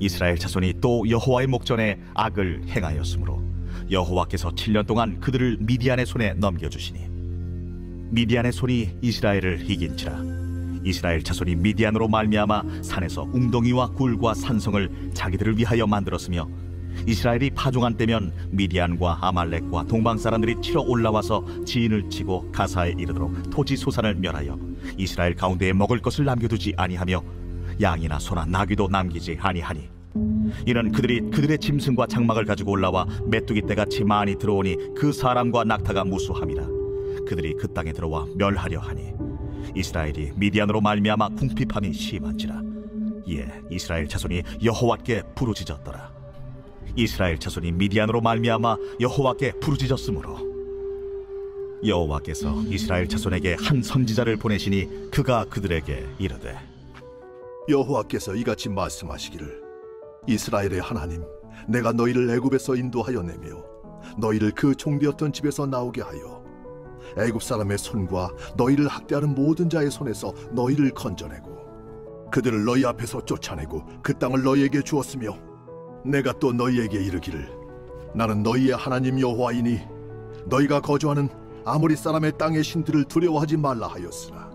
이스라엘 자손이 또 여호와의 목전에 악을 행하였으므로 여호와께서 7년 동안 그들을 미디안의 손에 넘겨주시니 미디안의 손이 이스라엘을 이긴지라. 이스라엘 자손이 미디안으로 말미암아 산에서 웅덩이와 굴과 산성을 자기들을 위하여 만들었으며 이스라엘이 파종한 때면 미디안과 아말렉과 동방 사람들이 치러 올라와서 지인을 치고 가사에 이르도록 토지 소산을 멸하여 이스라엘 가운데에 먹을 것을 남겨두지 아니하며 양이나 소나 나귀도 남기지 아니하니 이는 그들이 그들의 짐승과 장막을 가지고 올라와 메뚜기 떼같이 많이 들어오니 그 사람과 낙타가 무수함이라. 그들이 그 땅에 들어와 멸하려 하니 이스라엘이 미디안으로 말미암아 궁핍함이 심한지라. 이에 이스라엘 자손이 여호와께 부르짖었더라. 이스라엘 자손이 미디안으로 말미암아 여호와께 부르짖었으므로 여호와께서 이스라엘 자손에게 한 선지자를 보내시니 그가 그들에게 이르되 여호와께서 이같이 말씀하시기를 이스라엘의 하나님, 내가 너희를 애굽에서 인도하여 내며 너희를 그 종되었던 집에서 나오게 하여 애굽 사람의 손과 너희를 학대하는 모든 자의 손에서 너희를 건져내고 그들을 너희 앞에서 쫓아내고 그 땅을 너희에게 주었으며 내가 또 너희에게 이르기를 나는 너희의 하나님 여호와이니 너희가 거주하는 아모리 사람의 땅의 신들을 두려워하지 말라 하였으나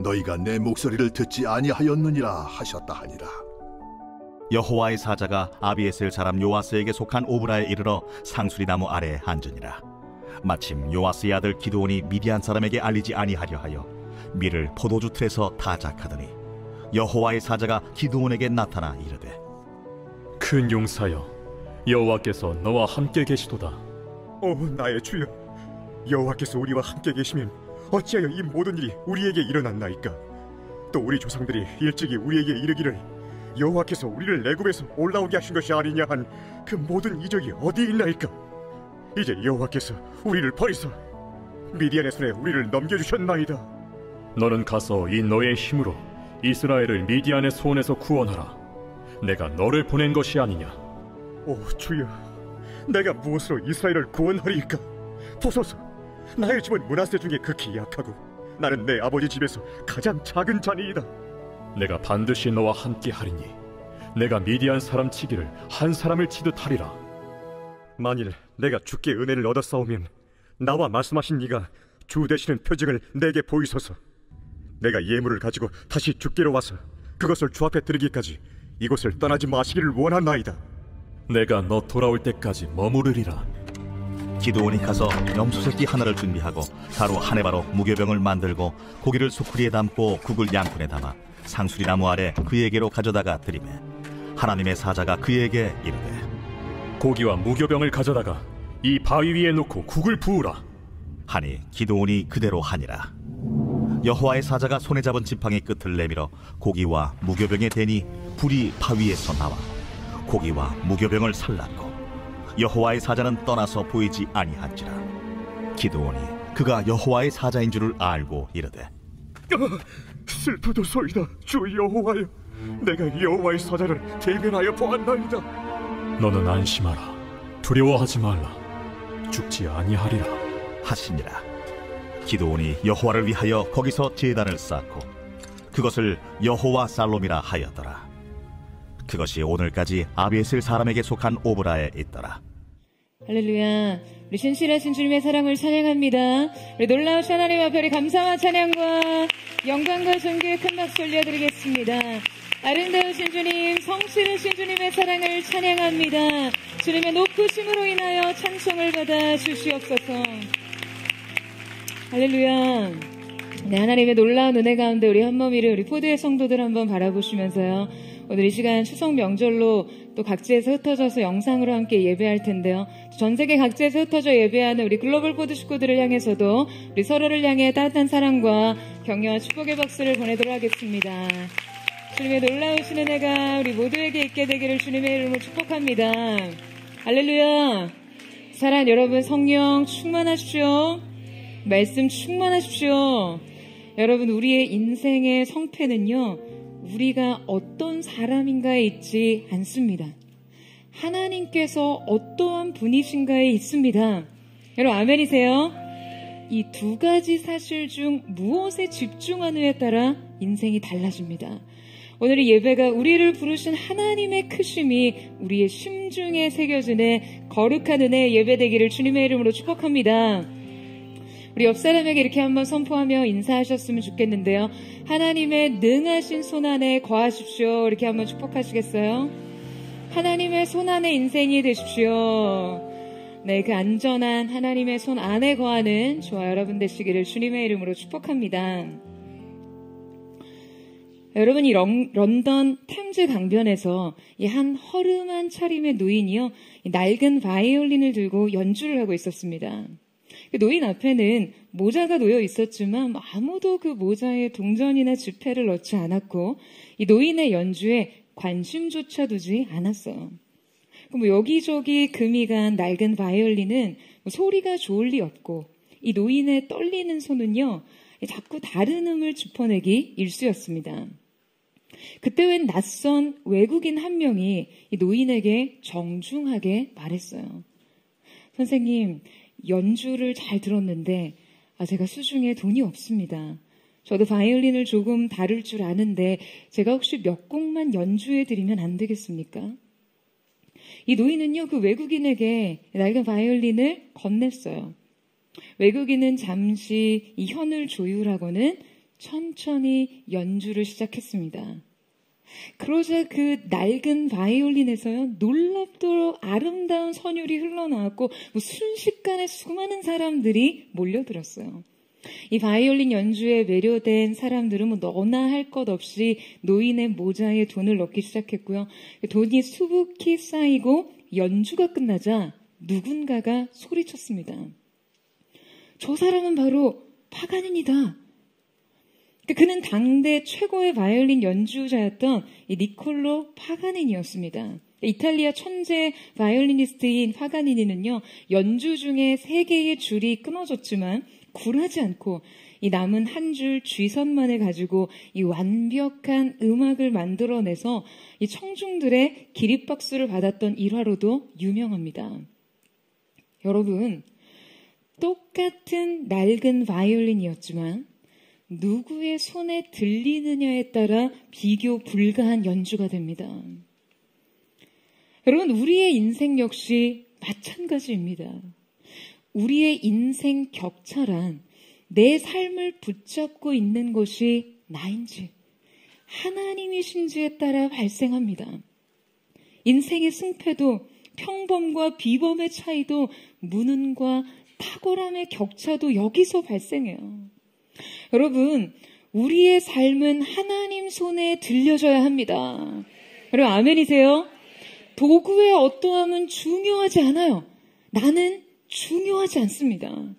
너희가 내 목소리를 듣지 아니하였느니라 하셨다 하니라. 여호와의 사자가 아비에셀 사람 요아스에게 속한 오브라에 이르러 상수리 나무 아래에 앉으니라. 마침 요아스의 아들 기드온이 미디안 사람에게 알리지 아니하려 하여 밀을 포도주 틀에서 타작하더니 여호와의 사자가 기드온에게 나타나 이르되 큰 용사여, 여호와께서 너와 함께 계시도다. 오 나의 주여, 여호와께서 우리와 함께 계시면 어찌하여 이 모든 일이 우리에게 일어났나이까? 또 우리 조상들이 일찍이 우리에게 이르기를 여호와께서 우리를 애굽에서 올라오게 하신 것이 아니냐 한 그 모든 이적이 어디 있나이까? 이제 여호와께서 우리를 버리사 미디안의 손에 우리를 넘겨주셨나이다. 너는 가서 이 너의 힘으로 이스라엘을 미디안의 손에서 구원하라. 내가 너를 보낸 것이 아니냐. 오 주여, 내가 무엇으로 이스라엘을 구원하리이까? 보소서, 나의 집은 므낫세 중에 극히 약하고 나는 내 아버지 집에서 가장 작은 자니이다. 내가 반드시 너와 함께 하리니 내가 미디안 사람 치기를 한 사람을 치듯 하리라. 만일 내가 주께 은혜를 얻었사오면 나와 말씀하신 이가 주 되시는 표징을 내게 보이소서. 내가 예물을 가지고 다시 주께로 와서 그것을 주 앞에 드리기까지 이곳을 떠나지 마시기를 원하나이다. 내가 너 돌아올 때까지 머무르리라. 기드온이 가서 염소 새끼 하나를 준비하고 가루 한 해바로 무교병을 만들고 고기를 수쿠리에 담고 국을 양푼에 담아 상수리 나무 아래 그에게로 가져다가 드리매 하나님의 사자가 그에게 이르되 고기와 무교병을 가져다가 이 바위 위에 놓고 국을 부으라 하니 기드온이 그대로 하니라. 여호와의 사자가 손에 잡은 지팡이 끝을 내밀어 고기와 무교병에 대니 불이 바위에서 나와 고기와 무교병을 살랐고 여호와의 사자는 떠나서 보이지 아니한지라. 기드온이 그가 여호와의 사자인 줄을 알고 이르되 슬프도소이다 주 여호와여, 내가 여호와의 사자를 대면하여 보았나이다. 너는 안심하라. 두려워하지 말라. 죽지 아니하리라 하시니라. 기드온이 여호와를 위하여 거기서 제단을 쌓고 그것을 여호와 살롬이라 하였더라. 그것이 오늘까지 아비에셀 사람에게 속한 오브라에 있더라. 할렐루야. 우리 신실하신 주님의 사랑을 찬양합니다. 우리 놀라우신 하나님 앞에 우리 감사와 찬양과 영광과 존귀의 큰 박수 올려드리겠습니다. 아름다우신 주님, 성실하신 주님의 사랑을 찬양합니다. 주님의 높으심으로 인하여 찬송을 받아 주시옵소서. 할렐루야. 네, 하나님의 놀라운 은혜 가운데 우리 한몸이를 우리 포드의 성도들 한번 바라보시면서요. 오늘 이 시간 추석 명절로 또 각지에서 흩어져서 영상으로 함께 예배할 텐데요. 전 세계 각지에서 흩어져 예배하는 우리 글로벌 포드 식구들을 향해서도 우리 서로를 향해 따뜻한 사랑과 격려와 축복의 박수를 보내도록 하겠습니다. 주님의 놀라우신 은혜가 우리 모두에게 있게 되기를 주님의 이름으로 축복합니다. 할렐루야. 사랑하는 여러분, 성령 충만하십시오. 말씀 충만하십시오. 여러분, 우리의 인생의 성패는요, 우리가 어떤 사람인가에 있지 않습니다. 하나님께서 어떠한 분이신가에 있습니다. 여러분, 아멘이세요? 이 두 가지 사실 중 무엇에 집중하느냐에 따라 인생이 달라집니다. 오늘 이 예배가 우리를 부르신 하나님의 크심이 우리의 심중에 새겨지는 거룩한 은혜의 예배 되기를 주님의 이름으로 축복합니다. 우리 옆 사람에게 이렇게 한번 선포하며 인사하셨으면 좋겠는데요. 하나님의 능하신 손 안에 거하십시오. 이렇게 한번 축복하시겠어요? 하나님의 손 안에 인생이 되십시오. 네, 그 안전한 하나님의 손 안에 거하는 저와 여러분 되시기를 주님의 이름으로 축복합니다. 여러분, 이 런던 템즈 강변에서 이 한 허름한 차림의 노인이요, 낡은 바이올린을 들고 연주를 하고 있었습니다. 그 노인 앞에는 모자가 놓여 있었지만 아무도 그 모자에 동전이나 지폐를 넣지 않았고 이 노인의 연주에 관심조차 두지 않았어요. 여기저기 금이 간 낡은 바이올린은 소리가 좋을 리 없고 이 노인의 떨리는 손은요, 자꾸 다른 음을 짚어내기 일쑤였습니다. 그때 웬 낯선 외국인 한 명이 이 노인에게 정중하게 말했어요. 선생님, 연주를 잘 들었는데 제가 수중에 돈이 없습니다. 저도 바이올린을 조금 다룰 줄 아는데 제가 혹시 몇 곡만 연주해 드리면 안 되겠습니까? 이 노인은요, 그 외국인에게 낡은 바이올린을 건넸어요. 외국인은 잠시 이 현을 조율하고는 천천히 연주를 시작했습니다. 그러자 그 낡은 바이올린에서요, 놀랍도록 아름다운 선율이 흘러나왔고 순식간에 수많은 사람들이 몰려들었어요. 이 바이올린 연주에 매료된 사람들은 너나 할 것 없이 노인의 모자에 돈을 넣기 시작했고요. 돈이 수북히 쌓이고 연주가 끝나자 누군가가 소리쳤습니다. 저 사람은 바로 파가닌이다. 그는 당대 최고의 바이올린 연주자였던 이 니콜로 파가닌이었습니다. 이탈리아 천재 바이올리니스트인 파가니니는요, 연주 중에 3개의 줄이 끊어졌지만 굴하지 않고 이 남은 한 줄 쥐선만을 가지고 이 완벽한 음악을 만들어내서 이 청중들의 기립박수를 받았던 일화로도 유명합니다. 여러분, 똑같은 낡은 바이올린이었지만 누구의 손에 들리느냐에 따라 비교 불가한 연주가 됩니다. 여러분, 우리의 인생 역시 마찬가지입니다. 우리의 인생 격차란 내 삶을 붙잡고 있는 것이 나인지 하나님이신지에 따라 발생합니다. 인생의 승패도 평범과 비범의 차이도 무능과 탁월함의 격차도 여기서 발생해요. 여러분, 우리의 삶은 하나님 손에 들려져야 합니다. 여러분, 아멘이세요? 도구의 어떠함은 중요하지 않아요. 나는 중요하지 않습니다.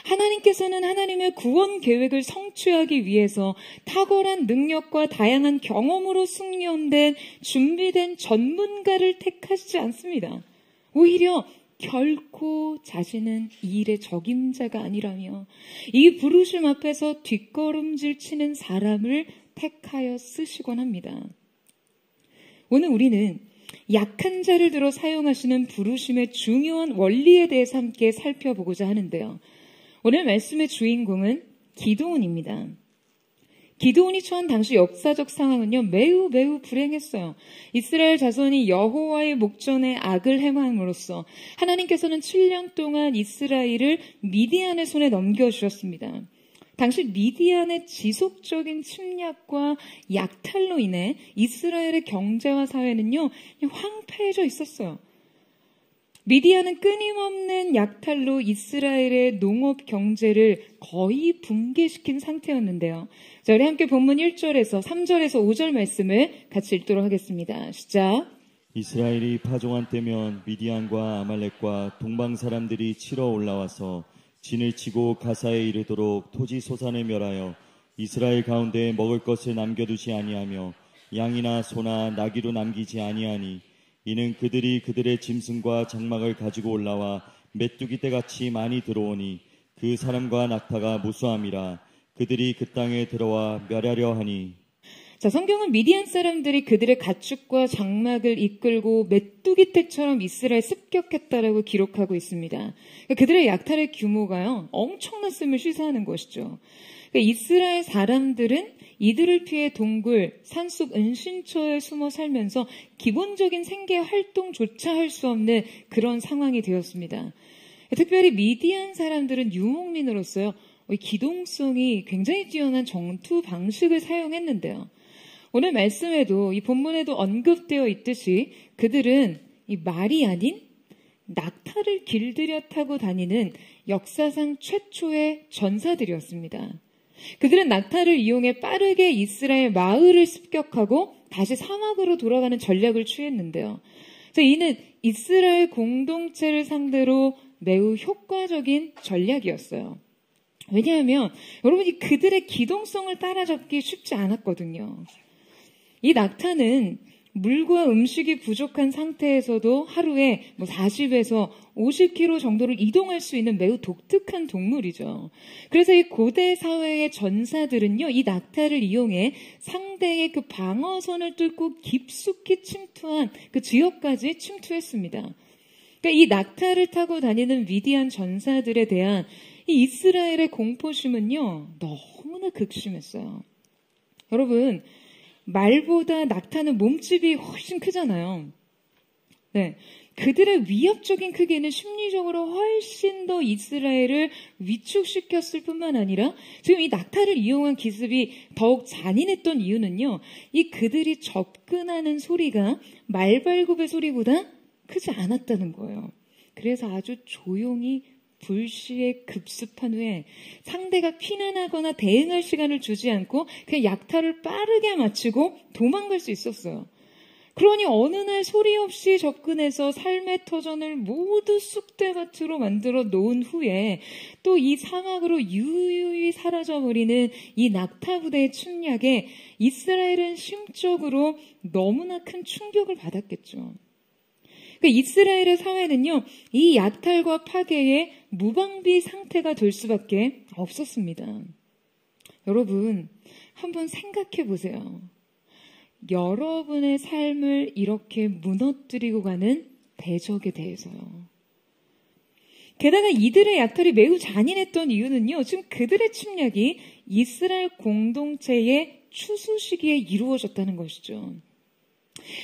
하나님께서는 하나님의 구원 계획을 성취하기 위해서 탁월한 능력과 다양한 경험으로 숙련된 준비된 전문가를 택하시지 않습니다. 오히려 결코 자신은 이 일의 적임자가 아니라며 이 부르심 앞에서 뒷걸음질 치는 사람을 택하여 쓰시곤 합니다. 오늘 우리는 약한 자를 들어 사용하시는 부르심의 중요한 원리에 대해서 함께 살펴보고자 하는데요. 오늘 말씀의 주인공은 기드온입니다. 기드온이 처한 당시 역사적 상황은요, 매우 불행했어요. 이스라엘 자손이 여호와의 목전에 악을 행함으로써 하나님께서는 7년 동안 이스라엘을 미디안의 손에 넘겨주셨습니다. 당시 미디안의 지속적인 침략과 약탈로 인해 이스라엘의 경제와 사회는요, 황폐해져 있었어요. 미디안은 끊임없는 약탈로 이스라엘의 농업 경제를 거의 붕괴시킨 상태였는데요. 자, 우리 함께 본문 1절에서 3절에서 5절 말씀을 같이 읽도록 하겠습니다. 시작. 이스라엘이 파종한 때면 미디안과 아말렉과 동방 사람들이 치러 올라와서 진을 치고 가사에 이르도록 토지 소산을 멸하여 이스라엘 가운데 먹을 것을 남겨두지 아니하며 양이나 소나 나귀로 남기지 아니하니 이는 그들이 그들의 짐승과 장막을 가지고 올라와 메뚜기 떼같이 많이 들어오니 그 사람과 낙타가 무수함이라 그들이 그 땅에 들어와 멸하려 하니. 자, 성경은 미디안 사람들이 그들의 가축과 장막을 이끌고 메뚜기 떼처럼 이스라엘 습격했다라고 기록하고 있습니다. 그러니까 그들의 약탈의 규모가요, 엄청났음을 시사하는 것이죠. 그러니까 이스라엘 사람들은 이들을 피해 동굴, 산속 은신처에 숨어 살면서 기본적인 생계 활동조차 할 수 없는 그런 상황이 되었습니다. 특별히 미디안 사람들은 유목민으로서요, 기동성이 굉장히 뛰어난 전투 방식을 사용했는데요. 오늘 말씀에도, 이 본문에도 언급되어 있듯이 그들은 이 말이 아닌 낙타를 길들여 타고 다니는 역사상 최초의 전사들이었습니다. 그들은 낙타를 이용해 빠르게 이스라엘 마을을 습격하고 다시 사막으로 돌아가는 전략을 취했는데요. 이는 이스라엘 공동체를 상대로 매우 효과적인 전략이었어요. 왜냐하면 여러분이 그들의 기동성을 따라잡기 쉽지 않았거든요. 이 낙타는 물과 음식이 부족한 상태에서도 하루에 40에서 50km 정도를 이동할 수 있는 매우 독특한 동물이죠. 그래서 이 고대 사회의 전사들은요, 이 낙타를 이용해 상대의 그 방어선을 뚫고 깊숙이 침투한 그 지역까지 침투했습니다. 그러니까 이 낙타를 타고 다니는 미디안 전사들에 대한 이 이스라엘의 공포심은요, 너무나 극심했어요. 여러분, 말보다 낙타는 몸집이 훨씬 크잖아요. 네. 그들의 위협적인 크기는 심리적으로 훨씬 더 이스라엘을 위축시켰을 뿐만 아니라 지금 이 낙타를 이용한 기습이 더욱 잔인했던 이유는요, 이 그들이 접근하는 소리가 말발굽의 소리보다 크지 않았다는 거예요. 그래서 아주 조용히 불시에 급습한 후에 상대가 피난하거나 대응할 시간을 주지 않고 그냥 약탈을 빠르게 마치고 도망갈 수 있었어요. 그러니 어느 날 소리 없이 접근해서 삶의 터전을 모두 쑥대밭으로 만들어 놓은 후에 또 이 사막으로 유유히 사라져버리는 이 낙타 부대의 침략에 이스라엘은 심적으로 너무나 큰 충격을 받았겠죠. 그러니까 이스라엘의 사회는요, 이 약탈과 파괴에 무방비 상태가 될 수밖에 없었습니다. 여러분, 한번 생각해 보세요. 여러분의 삶을 이렇게 무너뜨리고 가는 대적에 대해서요. 게다가 이들의 약탈이 매우 잔인했던 이유는요, 지금 그들의 침략이 이스라엘 공동체의 추수 시기에 이루어졌다는 것이죠.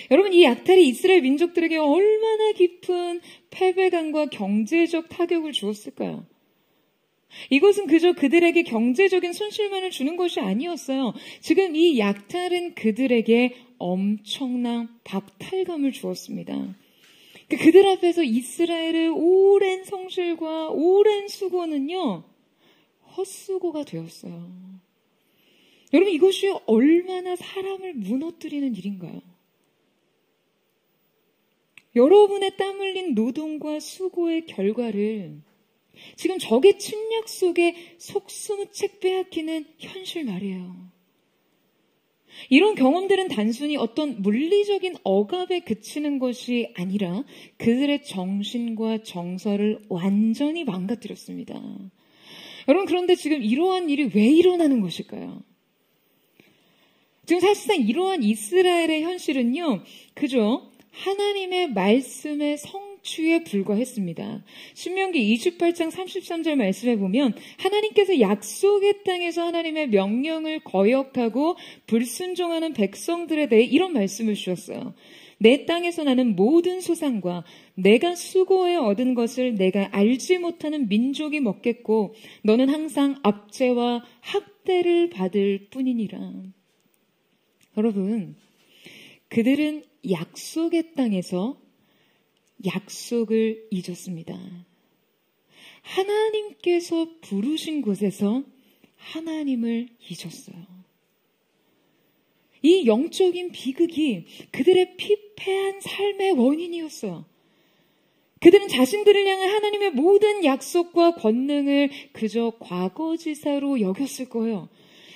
여러분, 이 약탈이 이스라엘 민족들에게 얼마나 깊은 패배감과 경제적 타격을 주었을까요? 이것은 그저 그들에게 경제적인 손실만을 주는 것이 아니었어요. 지금 이 약탈은 그들에게 엄청난 박탈감을 주었습니다. 그들 앞에서 이스라엘의 오랜 성실과 오랜 수고는요, 헛수고가 되었어요. 여러분, 이것이 얼마나 사람을 무너뜨리는 일인가요? 여러분의 땀 흘린 노동과 수고의 결과를 지금 적의 침략 속에 속수무책 빼앗기는 현실 말이에요. 이런 경험들은 단순히 어떤 물리적인 억압에 그치는 것이 아니라 그들의 정신과 정서를 완전히 망가뜨렸습니다. 여러분, 그런데 지금 이러한 일이 왜 일어나는 것일까요? 지금 사실상 이러한 이스라엘의 현실은요, 그저 하나님의 말씀의 성취에 불과했습니다. 신명기 28장 33절 말씀에 보면 하나님께서 약속의 땅에서 하나님의 명령을 거역하고 불순종하는 백성들에 대해 이런 말씀을 주셨어요. 내 땅에서 나는 모든 소산과 내가 수고해 얻은 것을 내가 알지 못하는 민족이 먹겠고 너는 항상 압제와 학대를 받을 뿐이니라. 여러분, 그들은 약속의 땅에서 약속을 잊었습니다. 하나님께서 부르신 곳에서 하나님을 잊었어요. 이 영적인 비극이 그들의 피폐한 삶의 원인이었어요. 그들은 자신들을 향한 하나님의 모든 약속과 권능을 그저 과거지사로 여겼을 거예요.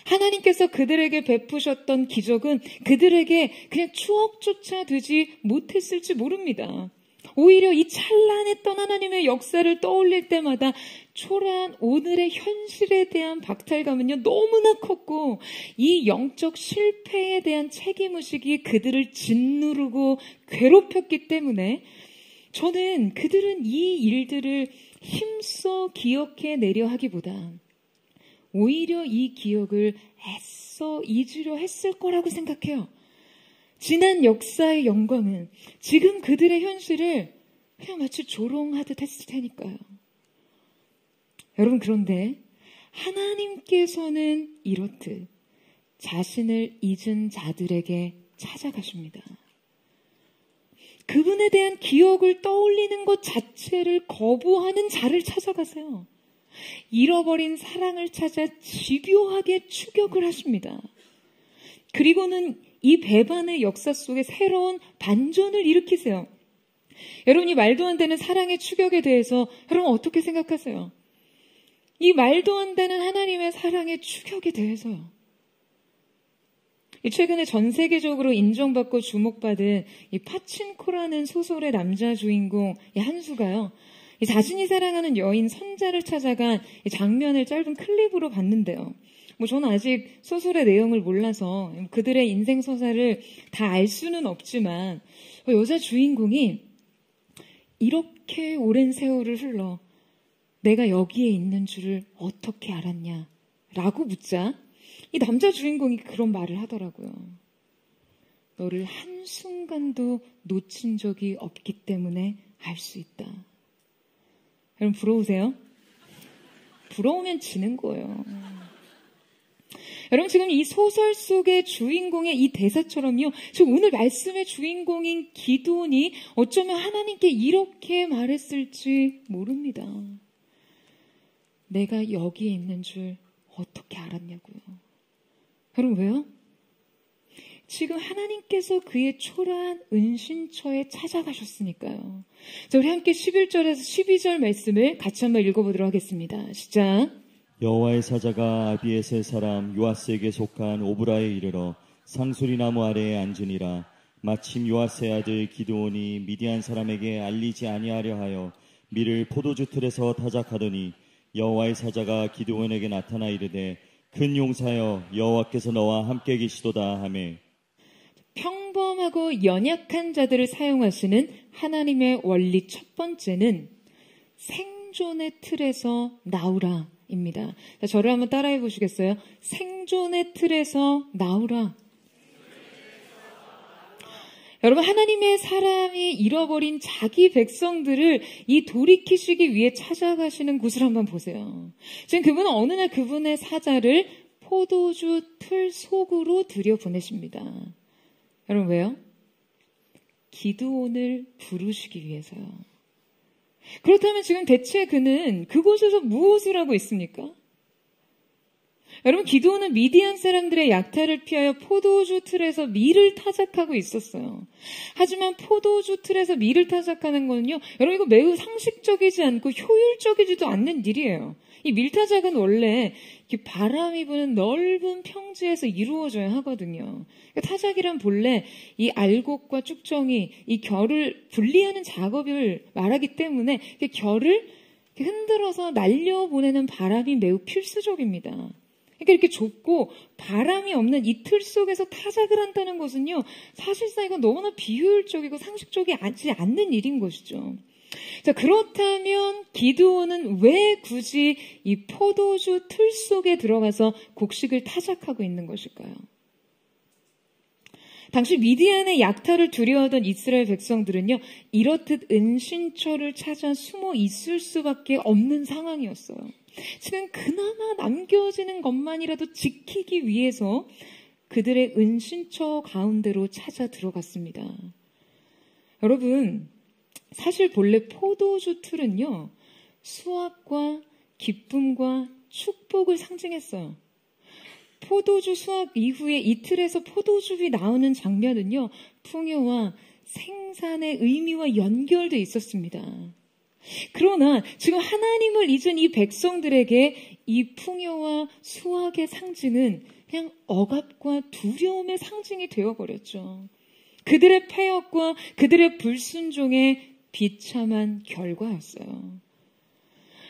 하나님께서 그들에게 베푸셨던 기적은 그들에게 그냥 추억조차 되지 못했을지 모릅니다. 오히려 이 찬란했던 하나님의 역사를 떠올릴 때마다 초라한 오늘의 현실에 대한 박탈감은요, 너무나 컸고, 이 영적 실패에 대한 책임의식이 그들을 짓누르고 괴롭혔기 때문에 저는 그들은 이 일들을 힘써 기억해내려 하기보다 오히려 이 기억을 애써 잊으려 했을 거라고 생각해요. 지난 역사의 영광은 지금 그들의 현실을 그냥 마치 조롱하듯 했을 테니까요. 여러분, 그런데 하나님께서는 이렇듯 자신을 잊은 자들에게 찾아가십니다. 그분에 대한 기억을 떠올리는 것 자체를 거부하는 자를 찾아가세요. 잃어버린 사랑을 찾아 집요하게 추격을 하십니다. 그리고는 이 배반의 역사 속에 새로운 반전을 일으키세요. 여러분이 말도 안 되는 사랑의 추격에 대해서 여러분 어떻게 생각하세요? 이 말도 안 되는 하나님의 사랑의 추격에 대해서요. 최근에 전 세계적으로 인정받고 주목받은 이 파친코라는 소설의 남자 주인공 한수가요, 자신이 사랑하는 여인 선자를 찾아간 장면을 짧은 클립으로 봤는데요. 저는 아직 소설의 내용을 몰라서 그들의 인생 서사를 다 알 수는 없지만 여자 주인공이 이렇게 오랜 세월을 흘러 내가 여기에 있는 줄을 어떻게 알았냐 라고 묻자 이 남자 주인공이 그런 말을 하더라고요. 너를 한순간도 놓친 적이 없기 때문에 알 수 있다. 여러분 부러우세요? 부러우면 지는 거예요. 여러분 지금 이 소설 속의 주인공의 이 대사처럼요, 지금 오늘 말씀의 주인공인 기드온이 어쩌면 하나님께 이렇게 말했을지 모릅니다. 내가 여기에 있는 줄 어떻게 알았냐고요. 여러분 왜요? 지금 하나님께서 그의 초라한 은신처에 찾아가셨으니까요. 자, 우리 함께 11절에서 12절 말씀을 같이 한번 읽어보도록 하겠습니다. 시작. 여호와의 사자가 아비에셀 사람 요아스에게 속한 오브라에 이르러 상수리 나무 아래에 앉으니라. 마침 요아스의 아들 기드온이 미디안 사람에게 알리지 아니하려 하여 밀을 포도주 틀에서 타작하더니 여호와의 사자가 기드온에게 나타나 이르되 큰 용사여 여호와께서 너와 함께 계시도다 하매. 평범하고 연약한 자들을 사용하시는 하나님의 원리 첫 번째는 생존의 틀에서 나오라 입니다. 자, 저를 한번 따라해 보시겠어요? 생존의 틀에서 나오라. 여러분, 하나님의 사람이 잃어버린 자기 백성들을 이 돌이키시기 위해 찾아가시는 곳을 한번 보세요. 지금 그분은 어느 날 그분의 사자를 포도주 틀 속으로 들여보내십니다. 여러분 왜요? 기드온을 부르시기 위해서요. 그렇다면 지금 대체 그는 그곳에서 무엇을 하고 있습니까? 여러분, 기드온은 미디안 사람들의 약탈을 피하여 포도주 틀에서 밀을 타작하고 있었어요. 하지만 포도주 틀에서 밀을 타작하는 거는요, 여러분 이거 매우 상식적이지 않고 효율적이지도 않는 일이에요. 이 밀타작은 원래 바람이 부는 넓은 평지에서 이루어져야 하거든요. 그러니까 타작이란 본래 이 알곡과 쭉정이 이 결을 분리하는 작업을 말하기 때문에 결을 흔들어서 날려보내는 바람이 매우 필수적입니다. 그러니까 이렇게 좁고 바람이 없는 이 틀 속에서 타작을 한다는 것은요, 사실상 이건 너무나 비효율적이고 상식적이지 않는 일인 것이죠. 자, 그렇다면 기드온은 왜 굳이 이 포도주 틀 속에 들어가서 곡식을 타작하고 있는 것일까요? 당시 미디안의 약탈을 두려워하던 이스라엘 백성들은요, 이렇듯 은신처를 찾아 숨어 있을 수밖에 없는 상황이었어요. 지금 그나마 남겨지는 것만이라도 지키기 위해서 그들의 은신처 가운데로 찾아 들어갔습니다. 여러분, 사실 본래 포도주 틀은요, 수확과 기쁨과 축복을 상징했어요. 포도주 수확 이후에 이 틀에서 포도즙이 나오는 장면은요, 풍요와 생산의 의미와 연결돼 있었습니다. 그러나 지금 하나님을 잊은 이 백성들에게 이 풍요와 수확의 상징은 그냥 억압과 두려움의 상징이 되어버렸죠. 그들의 폐역과 그들의 불순종에 비참한 결과였어요.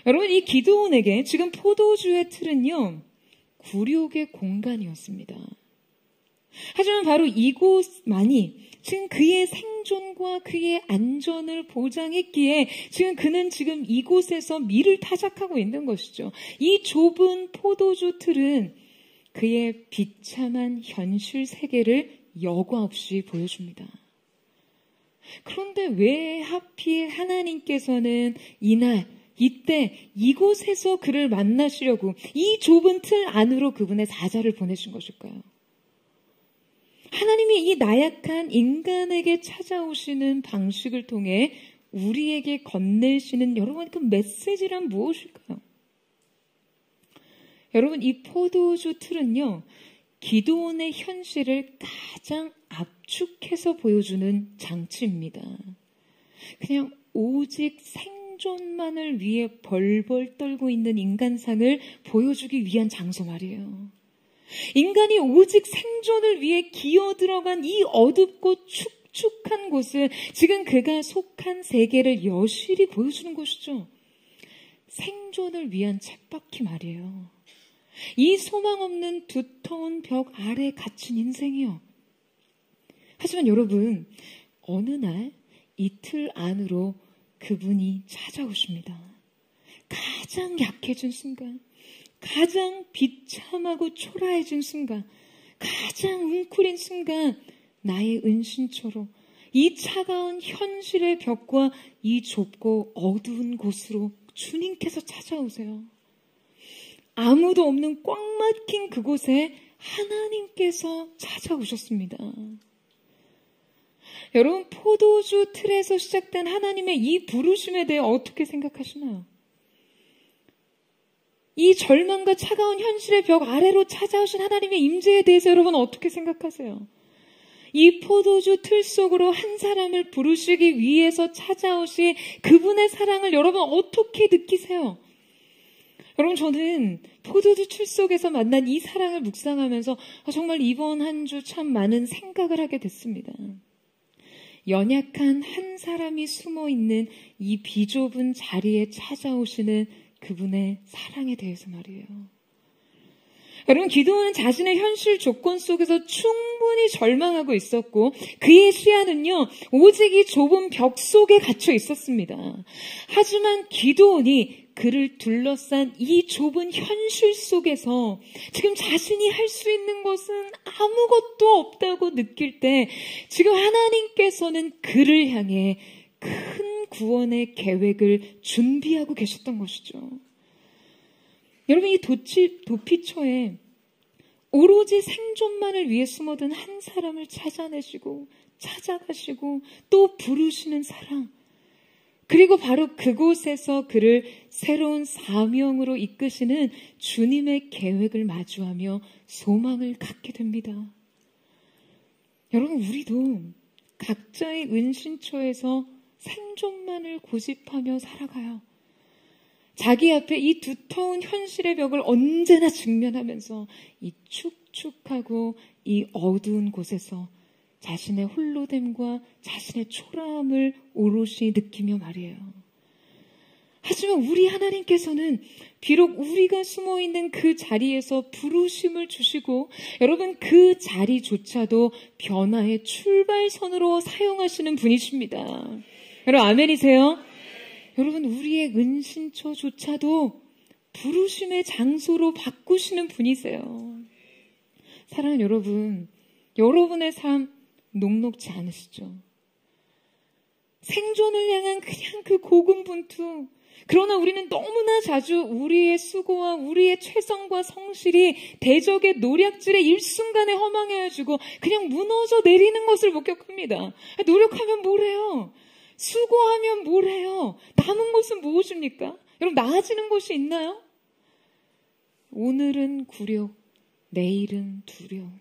여러분, 이 기드온에게 지금 포도주의 틀은요, 굴욕의 공간이었습니다. 하지만 바로 이곳만이 지금 그의 생존과 그의 안전을 보장했기에 지금 그는 이곳에서 미를 타작하고 있는 것이죠. 이 좁은 포도주 틀은 그의 비참한 현실 세계를 여과 없이 보여줍니다. 그런데 왜 하필 하나님께서는 이때 이곳에서 그를 만나시려고 이 좁은 틀 안으로 그분의 사자를 보내신 것일까요? 하나님이 이 나약한 인간에게 찾아오시는 방식을 통해 우리에게 건네시는 여러분 그 메시지란 무엇일까요? 여러분, 이 포도주 틀은요, 기드온의 현실을 가장 압축해서 보여주는 장치입니다. 그냥 오직 생존만을 위해 벌벌 떨고 있는 인간상을 보여주기 위한 장소 말이에요. 인간이 오직 생존을 위해 기어들어간 이 어둡고 축축한 곳을 지금 그가 속한 세계를 여실히 보여주는 것이죠. 생존을 위한 쳇바퀴 말이에요. 이 소망 없는 두터운 벽 아래 갇힌 인생이요. 하지만 여러분, 어느 날 이 틀 안으로 그분이 찾아오십니다. 가장 약해진 순간, 가장 비참하고 초라해진 순간, 가장 웅크린 순간, 나의 은신처로 이 차가운 현실의 벽과 이 좁고 어두운 곳으로 주님께서 찾아오세요. 아무도 없는 꽉 막힌 그곳에 하나님께서 찾아오셨습니다. 여러분, 포도주 틀에서 시작된 하나님의 이 부르심에 대해 어떻게 생각하시나요? 이 절망과 차가운 현실의 벽 아래로 찾아오신 하나님의 임재에 대해서 여러분 어떻게 생각하세요? 이 포도주 틀 속으로 한 사람을 부르시기 위해서 찾아오신 그분의 사랑을 여러분 어떻게 느끼세요? 여러분, 저는 포도주 틀 속에서 만난 이 사랑을 묵상하면서 정말 이번 한 주 참 많은 생각을 하게 됐습니다. 연약한 한 사람이 숨어있는 이 비좁은 자리에 찾아오시는 그분의 사랑에 대해서 말이에요. 여러분, 기드온은 자신의 현실 조건 속에서 충분히 절망하고 있었고 그의 시야는요 오직 이 좁은 벽 속에 갇혀 있었습니다. 하지만 기드온이 그를 둘러싼 이 좁은 현실 속에서 지금 자신이 할 수 있는 것은 아무것도 없다고 느낄 때 지금 하나님께서는 그를 향해 큰 구원의 계획을 준비하고 계셨던 것이죠. 여러분, 이 도피처에 오로지 생존만을 위해 숨어든 한 사람을 찾아내시고 찾아가시고 또 부르시는 사랑, 그리고 바로 그곳에서 그를 새로운 사명으로 이끄시는 주님의 계획을 마주하며 소망을 갖게 됩니다. 여러분, 우리도 각자의 은신처에서 생존만을 고집하며 살아가요. 자기 앞에 이 두터운 현실의 벽을 언제나 직면하면서 이 축축하고 이 어두운 곳에서 자신의 홀로됨과 자신의 초라함을 오롯이 느끼며 말이에요. 하지만 우리 하나님께서는 비록 우리가 숨어있는 그 자리에서 부르심을 주시고 여러분 그 자리조차도 변화의 출발선으로 사용하시는 분이십니다. 여러분 아멘이세요? 여러분 우리의 은신처조차도 부르심의 장소로 바꾸시는 분이세요. 사랑하는 여러분, 여러분의 삶 녹록지 않으시죠? 생존을 향한 그냥 그 고군분투. 그러나 우리는 너무나 자주 우리의 수고와 우리의 최선과 성실이 대적의 노략질에 일순간에 허망해지고 그냥 무너져 내리는 것을 목격합니다. 노력하면 뭘 해요? 수고하면 뭘 해요? 남은 것은 무엇입니까? 여러분 나아지는 것이 있나요? 오늘은 굴욕, 내일은 두려움.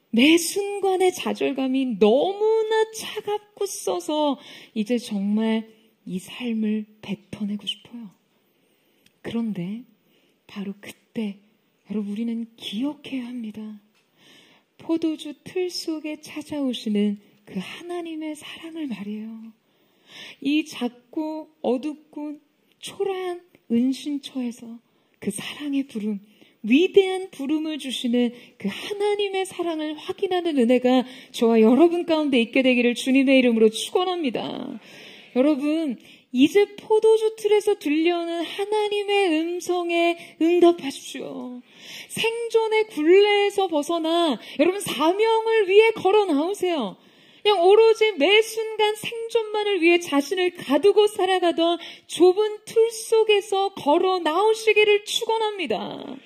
매 순간의 좌절감이 너무나 차갑고 써서 이제 정말 이 삶을 뱉어내고 싶어요. 그런데 바로 그때 여러분 우리는 기억해야 합니다. 포도주 틀 속에 찾아오시는 그 하나님의 사랑을 말이에요. 이 작고 어둡고 초라한 은신처에서 그 사랑의 부름, 위대한 부름을 주시는 그 하나님의 사랑을 확인하는 은혜가 저와 여러분 가운데 있게 되기를 주님의 이름으로 축원합니다. 여러분, 이제 포도주 틀에서 들려오는 하나님의 음성에 응답하십시오. 생존의 굴레에서 벗어나 여러분 사명을 위해 걸어 나오세요. 그냥 오로지 매 순간 생존만을 위해 자신을 가두고 살아가던 좁은 틀 속에서 걸어 나오시기를 축원합니다.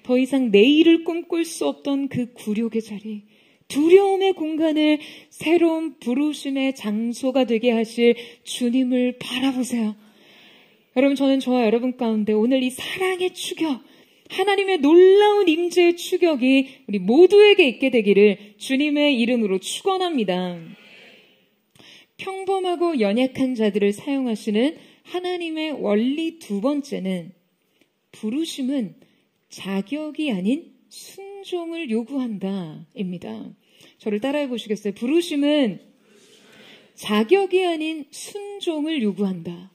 더 이상 내일을 꿈꿀 수 없던 그 굴욕의 자리, 두려움의 공간을 새로운 부르심의 장소가 되게 하실 주님을 바라보세요. 여러분, 저는 저와 여러분 가운데 오늘 이 사랑의 추격, 하나님의 놀라운 임재의 추격이 우리 모두에게 있게 되기를 주님의 이름으로 축원합니다. 평범하고 연약한 자들을 사용하시는 하나님의 원리 두 번째는 부르심은 자격이 아닌 순종을 요구한다입니다. 저를 따라해 보시겠어요? 부르심은 자격이 아닌 순종을 요구한다.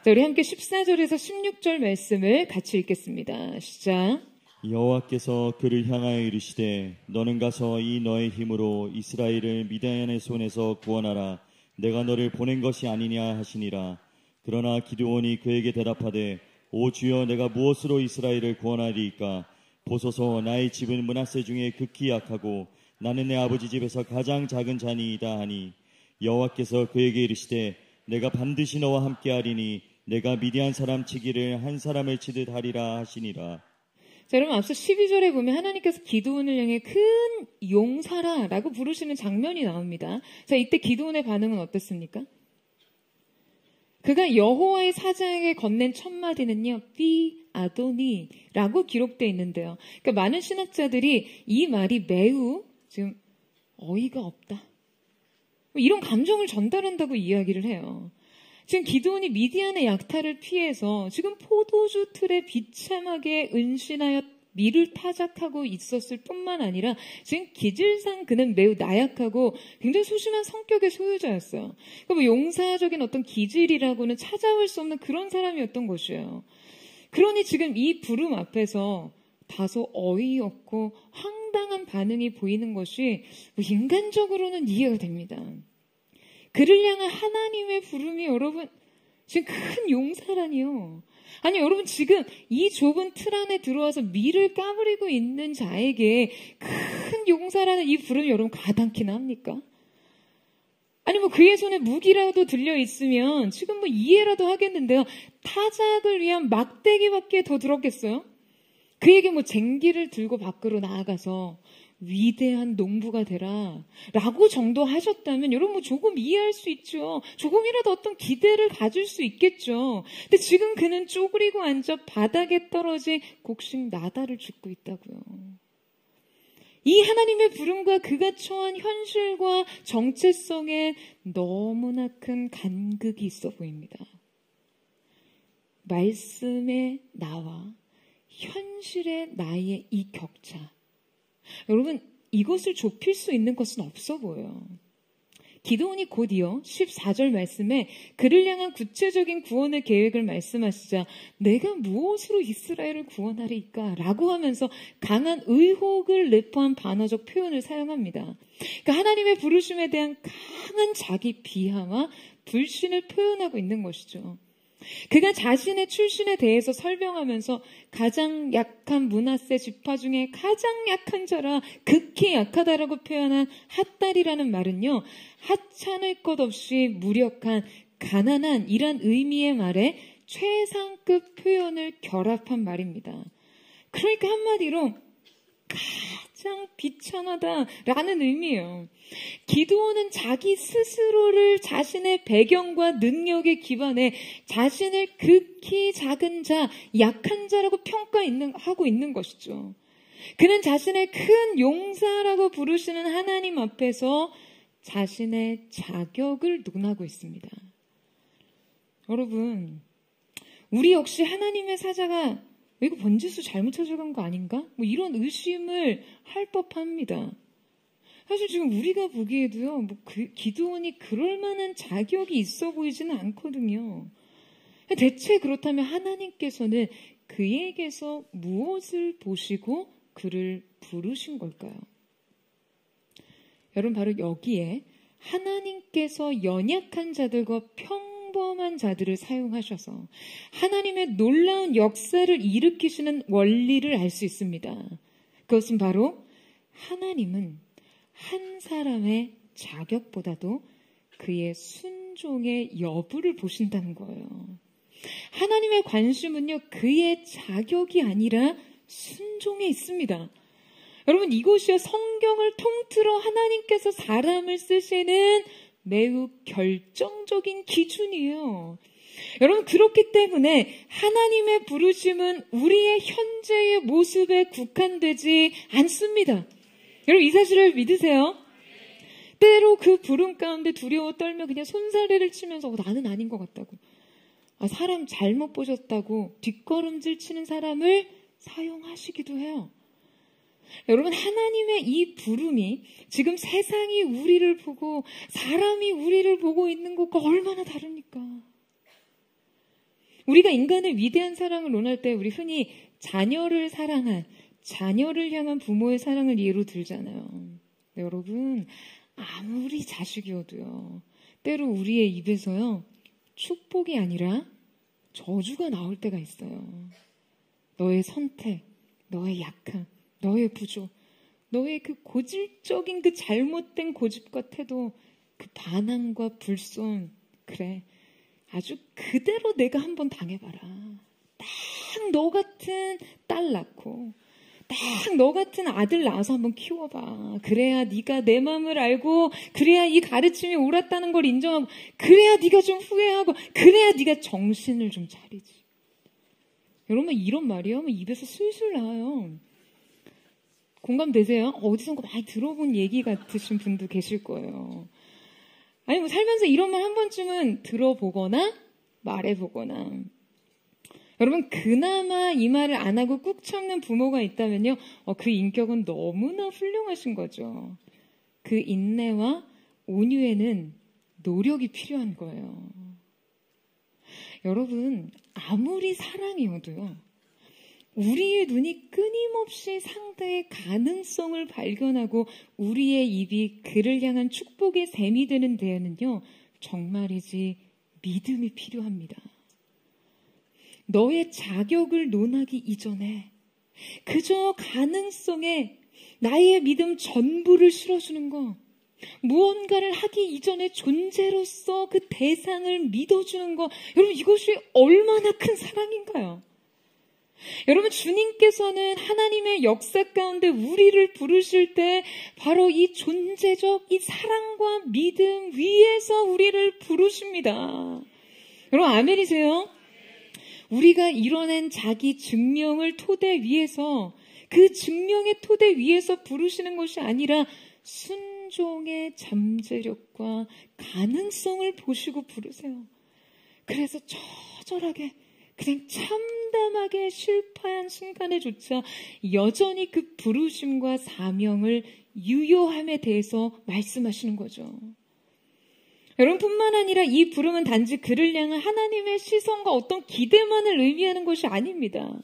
자, 우리 함께 14절에서 16절 말씀을 같이 읽겠습니다. 시작. 여호와께서 그를 향하여 이르시되 너는 가서 이 너의 힘으로 이스라엘을 미디안의 손에서 구원하라. 내가 너를 보낸 것이 아니냐 하시니라. 그러나 기드온이 그에게 대답하되 오 주여, 내가 무엇으로 이스라엘을 구원하리이까? 보소서, 나의 집은 므낫세 중에 극히 약하고 나는 내 아버지 집에서 가장 작은 자니이다 하니 여호와께서 그에게 이르시되 내가 반드시 너와 함께하리니 내가 미디안 사람 치기를 한 사람을 치듯 하리라 하시니라. 자, 여러분, 앞서 12절에 보면 하나님께서 기드온을 향해 큰 용사라 라고 부르시는 장면이 나옵니다. 자, 이때 기드온의 반응은 어땠습니까? 그가 여호와의 사자에게 건넨 첫 마디는요, 삐 아도니라고 기록되어 있는데요. 그러니까 많은 신학자들이 이 말이 매우 지금 어이가 없다, 이런 감정을 전달한다고 이야기를 해요. 지금 기드온이 미디안의 약탈을 피해서 지금 포도주 틀에 비참하게 은신하여 밀을 타작하고 있었을 뿐만 아니라 지금 기질상 그는 매우 나약하고 굉장히 소심한 성격의 소유자였어요. 그러니까 뭐 용사적인 어떤 기질이라고는 찾아올 수 없는 그런 사람이었던 것이에요. 그러니 지금 이 부름 앞에서 다소 어이없고 황당한 반응이 보이는 것이 인간적으로는 이해가 됩니다. 그를 향한 하나님의 부름이 여러분 지금 큰 용사라니요. 아니 여러분, 지금 이 좁은 틀 안에 들어와서 밀을 까부리고 있는 자에게 큰 용사라는 이 부름이 여러분 가당키나 합니까? 아니 뭐 그의 손에 무기라도 들려 있으면 지금 뭐 이해라도 하겠는데요. 타작을 위한 막대기밖에 더 들었겠어요? 그에게 뭐 쟁기를 들고 밖으로 나아가서 위대한 농부가 되라 라고 정도 하셨다면 여러분 뭐 조금 이해할 수 있죠. 조금이라도 어떤 기대를 가질 수 있겠죠. 근데 지금 그는 쪼그리고 앉아 바닥에 떨어진 곡식 나다를 줍고 있다고요. 이 하나님의 부름과 그가 처한 현실과 정체성에 너무나 큰 간극이 있어 보입니다. 말씀의 나와 현실의 나의 이 격차, 여러분 이것을 좁힐 수 있는 것은 없어 보여요. 기드온이 곧이어 14절 말씀에 그를 향한 구체적인 구원의 계획을 말씀하시자 내가 무엇으로 이스라엘을 구원하리까? 라고 하면서 강한 의혹을 내포한 반어적 표현을 사용합니다. 그러니까 하나님의 부르심에 대한 강한 자기 비하와 불신을 표현하고 있는 것이죠. 그가 자신의 출신에 대해서 설명하면서 가장 약한 므낫세 지파 중에 가장 약한 자라 극히 약하다라고 표현한 핫달이라는 말은요, 하찮을 것 없이 무력한, 가난한 이란 의미의 말에 최상급 표현을 결합한 말입니다. 그러니까 한마디로 가장 비참하다라는 의미예요. 기드온은 자기 스스로를 자신의 배경과 능력에 기반해 자신을 극히 작은 자, 약한 자라고 평가하고 있는 것이죠. 그는 자신을 큰 용사라고 부르시는 하나님 앞에서 자신의 자격을 논하고 있습니다. 여러분, 우리 역시 하나님의 사자가 이거 번지수 잘못 찾아간 거 아닌가? 뭐 이런 의심을 할 법합니다. 사실 지금 우리가 보기에도요, 기드온이 그럴 만한 자격이 있어 보이지는 않거든요. 대체 그렇다면 하나님께서는 그에게서 무엇을 보시고 그를 부르신 걸까요? 여러분, 바로 여기에 하나님께서 연약한 자들과 평범한 자들을 사용하셔서 하나님의 놀라운 역사를 일으키시는 원리를 알 수 있습니다. 그것은 바로 하나님은 한 사람의 자격보다도 그의 순종의 여부를 보신다는 거예요. 하나님의 관심은요, 그의 자격이 아니라 순종에 있습니다. 여러분, 이것이요, 성경을 통틀어 하나님께서 사람을 쓰시는 매우 결정적인 기준이에요. 여러분, 그렇기 때문에 하나님의 부르심은 우리의 현재의 모습에 국한되지 않습니다. 여러분, 이 사실을 믿으세요? 때로 그 부름 가운데 두려워 떨며 그냥 손사래를 치면서 나는 아닌 것 같다고, 사람 잘못 보셨다고 뒷걸음질 치는 사람을 사용하시기도 해요. 여러분, 하나님의 이 부름이 지금 세상이 우리를 보고 사람이 우리를 보고 있는 것과 얼마나 다릅니까? 우리가 인간의 위대한 사랑을 논할 때 우리 흔히 자녀를 사랑한, 자녀를 향한 부모의 사랑을 예로 들잖아요. 여러분, 아무리 자식이어도요, 때로 우리의 입에서요, 축복이 아니라 저주가 나올 때가 있어요. 너의 선택, 너의 약함, 너의 부족, 너의 그 고질적인 그 잘못된 고집과 태도, 그 반항과 불손, 그래, 아주 그대로 내가 한번 당해봐라. 딱 너 같은 딸 낳고 딱 너 같은 아들 낳아서 한번 키워봐. 그래야 네가 내 마음을 알고, 그래야 이 가르침이 옳았다는 걸 인정하고, 그래야 네가 좀 후회하고, 그래야 네가 정신을 좀 차리지. 여러분, 이런 말이요, 입에서 술술 나와요. 공감되세요? 어디선가 많이 들어본 얘기 같으신 분도 계실 거예요. 아니, 살면서 이런 말 한 번쯤은 들어보거나 말해보거나. 여러분, 그나마 이 말을 안 하고 꾹 참는 부모가 있다면요, 그 인격은 너무나 훌륭하신 거죠. 그 인내와 온유에는 노력이 필요한 거예요. 여러분, 아무리 사랑이어도요, 우리의 눈이 끊임없이 상대의 가능성을 발견하고 우리의 입이 그를 향한 축복의 샘이 되는 데에는요, 정말이지 믿음이 필요합니다. 너의 자격을 논하기 이전에 그저 가능성에 나의 믿음 전부를 실어주는 거, 무언가를 하기 이전에 존재로서 그 대상을 믿어주는 거, 여러분, 이것이 얼마나 큰 사랑인가요? 여러분, 주님께서는 하나님의 역사 가운데 우리를 부르실 때 바로 이 존재적 이 사랑과 믿음 위에서 우리를 부르십니다. 여러분, 아멘이세요? 우리가 이뤄낸 자기 증명을 토대 위에서, 그 증명의 토대 위에서 부르시는 것이 아니라 순종의 잠재력과 가능성을 보시고 부르세요. 그래서 처절하게, 그냥 참담하게 실패한 순간에조차 여전히 그 부르심과 사명을 유효함에 대해서 말씀하시는 거죠. 여러분, 뿐만 아니라 이 부름은 단지 그를 향한 하나님의 시선과 어떤 기대만을 의미하는 것이 아닙니다.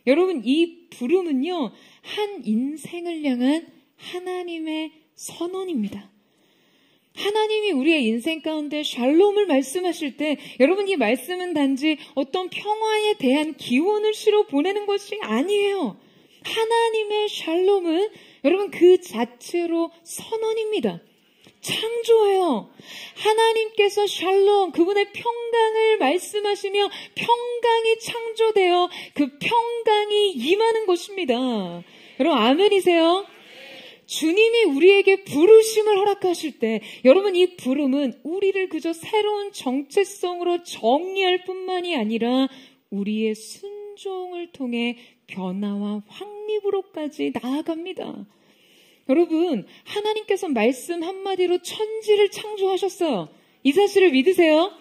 여러분, 이 부름은요, 한 인생을 향한 하나님의 선언입니다. 하나님이 우리의 인생 가운데 샬롬을 말씀하실 때, 여러분, 이 말씀은 단지 어떤 평화에 대한 기원을 실어 보내는 것이 아니에요. 하나님의 샬롬은 여러분 그 자체로 선언입니다. 창조예요. 하나님께서 샬롬, 그분의 평강을 말씀하시며 평강이 창조되어 그 평강이 임하는 것입니다. 여러분, 아멘이세요? 주님이 우리에게 부르심을 허락하실 때, 여러분, 이 부름은 우리를 그저 새로운 정체성으로 정리할 뿐만이 아니라 우리의 순종을 통해 변화와 확립으로까지 나아갑니다. 여러분, 하나님께서 말씀 한마디로 천지를 창조하셨어요. 이 사실을 믿으세요?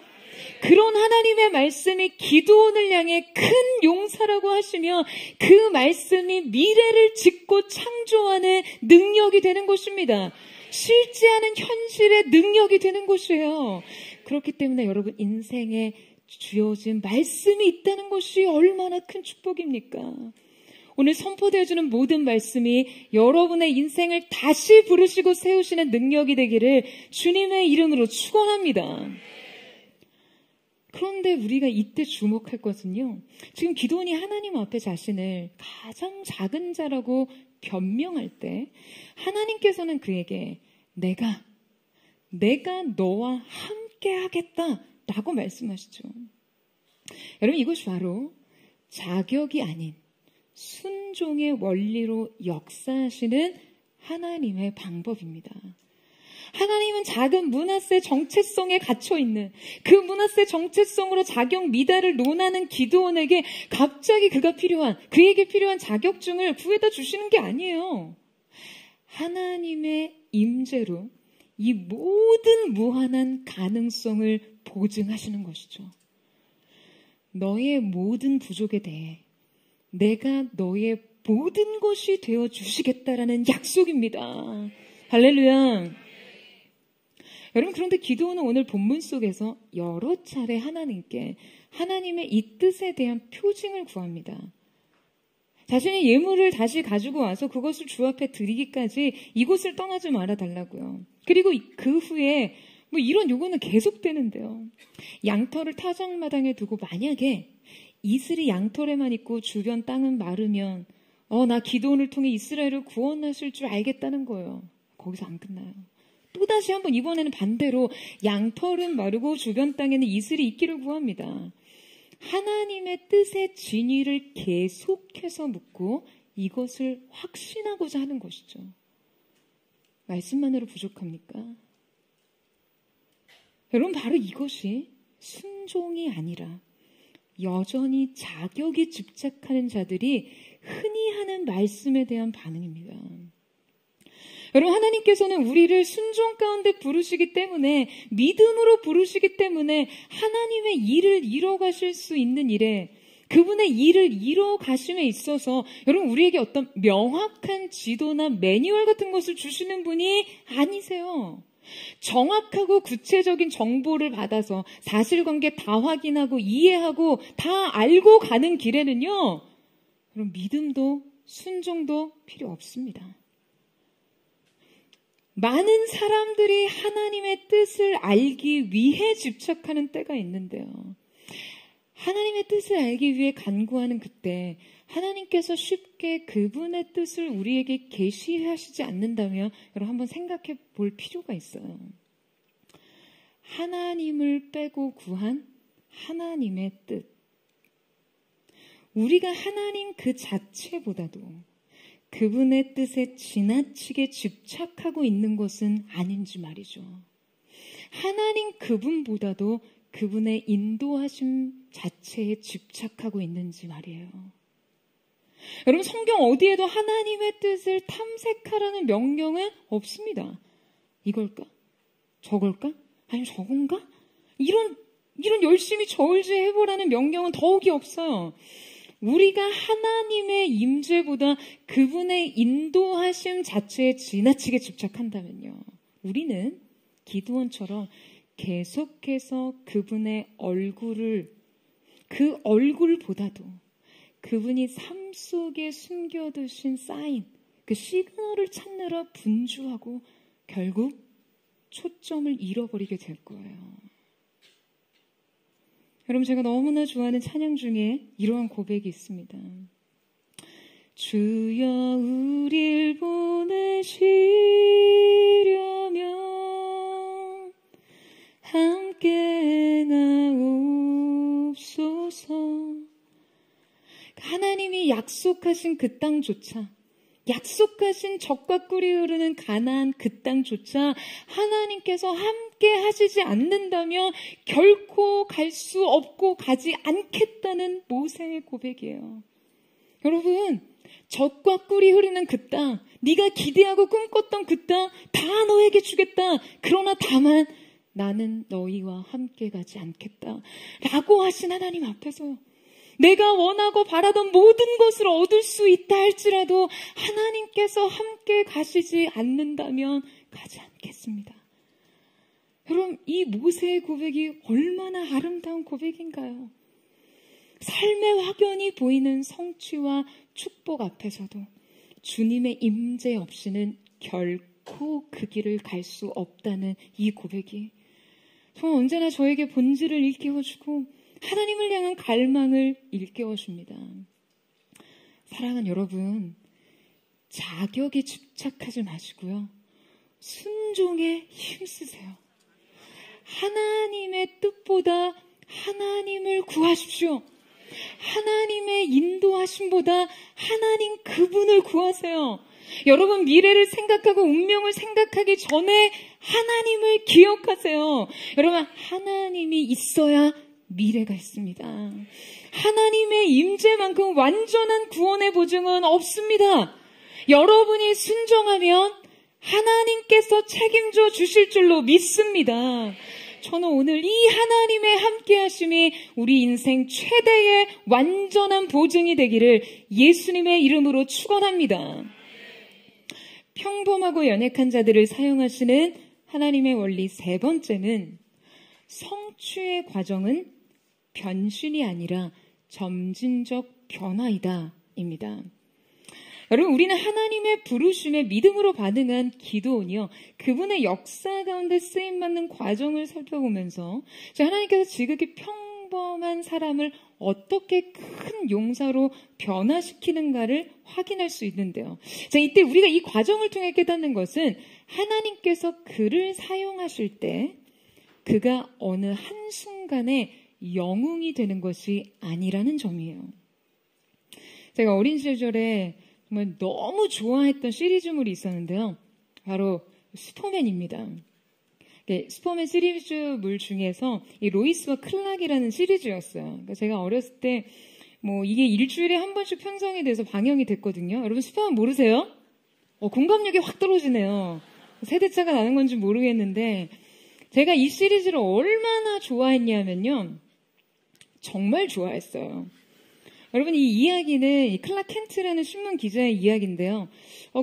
그런 하나님의 말씀이 기드온을 향해 큰 용사라고 하시며 그 말씀이 미래를 짓고 창조하는 능력이 되는 것입니다. 실제하는 현실의 능력이 되는 것이에요. 그렇기 때문에 여러분 인생에 주어진 말씀이 있다는 것이 얼마나 큰 축복입니까? 오늘 선포되어주는 모든 말씀이 여러분의 인생을 다시 부르시고 세우시는 능력이 되기를 주님의 이름으로 축원합니다. 그런데 우리가 이때 주목할 것은요, 지금 기도원이 하나님 앞에 자신을 가장 작은 자라고 변명할 때 하나님께서는 그에게 내가 너와 함께 하겠다라고 말씀하시죠. 여러분, 이것이 바로 자격이 아닌 순종의 원리로 역사하시는 하나님의 방법입니다. 하나님은 작은 므낫세 정체성에 갇혀있는 그 므낫세 정체성으로 자격 미달을 논하는 기드온에게 갑자기 그에게 필요한 자격증을 구해다 주시는 게 아니에요. 하나님의 임재로 이 모든 무한한 가능성을 보증하시는 것이죠. 너의 모든 부족에 대해 내가 너의 모든 것이 되어 주시겠다라는 약속입니다. 할렐루야. 여러분, 그런데 기드온은 오늘 본문 속에서 여러 차례 하나님께 하나님의 이 뜻에 대한 표징을 구합니다. 자신의 예물을 다시 가지고 와서 그것을 주 앞에 드리기까지 이곳을 떠나지 말아달라고요. 그리고 그 후에 이런 요구는 계속되는데요. 양털을 타작마당에 두고 만약에 이슬이 양털에만 있고 주변 땅은 마르면 나 기드온을 통해 이스라엘을 구원하실 줄 알겠다는 거예요. 거기서 안 끝나요. 또다시 한번 이번에는 반대로 양털은 마르고 주변 땅에는 이슬이 있기를 구합니다. 하나님의 뜻의 진위를 계속해서 묻고 이것을 확신하고자 하는 것이죠. 말씀만으로 부족합니까? 여러분, 바로 이것이 순종이 아니라 여전히 자격이 집착하는 자들이 흔히 하는 말씀에 대한 반응입니다. 여러분, 하나님께서는 우리를 순종 가운데 부르시기 때문에, 믿음으로 부르시기 때문에 하나님의 일을 이뤄가실 수 있는 일에, 그분의 일을 이뤄가심에 있어서 여러분, 우리에게 어떤 명확한 지도나 매뉴얼 같은 것을 주시는 분이 아니세요. 정확하고 구체적인 정보를 받아서 사실관계 다 확인하고 이해하고 다 알고 가는 길에는요, 그럼 믿음도 순종도 필요 없습니다. 많은 사람들이 하나님의 뜻을 알기 위해 집착하는 때가 있는데요. 하나님의 뜻을 알기 위해 간구하는 그때 하나님께서 쉽게 그분의 뜻을 우리에게 계시하시지 않는다면 여러분 한번 생각해 볼 필요가 있어요. 하나님을 빼고 구한 하나님의 뜻. 우리가 하나님 그 자체보다도 그분의 뜻에 지나치게 집착하고 있는 것은 아닌지 말이죠. 하나님 그분보다도 그분의 인도하심 자체에 집착하고 있는지 말이에요. 여러분, 성경 어디에도 하나님의 뜻을 탐색하라는 명령은 없습니다. 이걸까? 저걸까? 아니면 저건가? 이런 열심히 저울질해보라는 명령은 더욱이 없어요. 우리가 하나님의 임재보다 그분의 인도하심 자체에 지나치게 집착한다면요, 우리는 기드온처럼 계속해서 그분의 그 얼굴보다도 그분이 삶 속에 숨겨두신 사인, 그 시그널을 찾느라 분주하고 결국 초점을 잃어버리게 될 거예요. 여러분, 제가 너무나 좋아하는 찬양 중에 이러한 고백이 있습니다. 주여 우릴 보내시려면 함께 나옵소서. 하나님이 약속하신 그 땅조차, 약속하신 젖과 꿀이 흐르는 가나안 그 땅조차 하나님께서 함께 하시지 않는다면 결코 갈 수 없고 가지 않겠다는 모세의 고백이에요. 여러분, 젖과 꿀이 흐르는 그 땅, 네가 기대하고 꿈꿨던 그 땅 다 너에게 주겠다. 그러나 다만 나는 너희와 함께 가지 않겠다 라고 하신 하나님 앞에서요, 내가 원하고 바라던 모든 것을 얻을 수 있다 할지라도 하나님께서 함께 가시지 않는다면 가지 않겠습니다. 여러분, 이 모세의 고백이 얼마나 아름다운 고백인가요? 삶의 확연히 보이는 성취와 축복 앞에서도 주님의 임재 없이는 결코 그 길을 갈 수 없다는 이 고백이 정말 언제나 저에게 본질을 일깨워주고 하나님을 향한 갈망을 일깨워줍니다. 사랑하는 여러분, 자격에 집착하지 마시고요. 순종에 힘쓰세요. 하나님의 뜻보다 하나님을 구하십시오. 하나님의 인도하심보다 하나님 그분을 구하세요. 여러분, 미래를 생각하고 운명을 생각하기 전에 하나님을 기억하세요. 여러분, 하나님이 있어야 미래가 있습니다. 하나님의 임재만큼 완전한 구원의 보증은 없습니다. 여러분이 순종하면 하나님께서 책임져 주실 줄로 믿습니다. 저는 오늘 이 하나님의 함께하심이 우리 인생 최대의 완전한 보증이 되기를 예수님의 이름으로 축원합니다. 평범하고 연약한 자들을 사용하시는 하나님의 원리 세 번째는 성취의 과정은 변신이 아니라 점진적 변화이다 입니다. 여러분, 우리는 하나님의 부르심에 믿음으로 반응한 기도원이요, 그분의 역사 가운데 쓰임받는 과정을 살펴보면서 하나님께서 지극히 평범한 사람을 어떻게 큰 용사로 변화시키는가를 확인할 수 있는데요. 자, 이때 우리가 이 과정을 통해 깨닫는 것은 하나님께서 그를 사용하실 때 그가 어느 한순간에 영웅이 되는 것이 아니라는 점이에요. 제가 어린 시절에 정말 너무 좋아했던 시리즈물이 있었는데요. 바로 슈퍼맨입니다. 슈퍼맨 시리즈물 중에서 이 로이스와 클락이라는 시리즈였어요. 그러니까 제가 어렸을 때 이게 일주일에 한 번씩 편성이 돼서 방영이 됐거든요. 여러분, 슈퍼맨 모르세요? 공감력이 확 떨어지네요. 세대차가 나는 건지 모르겠는데 제가 이 시리즈를 얼마나 좋아했냐면요. 정말 좋아했어요. 여러분, 이 이야기는 이 클락 켄트라는 신문 기자의 이야기인데요.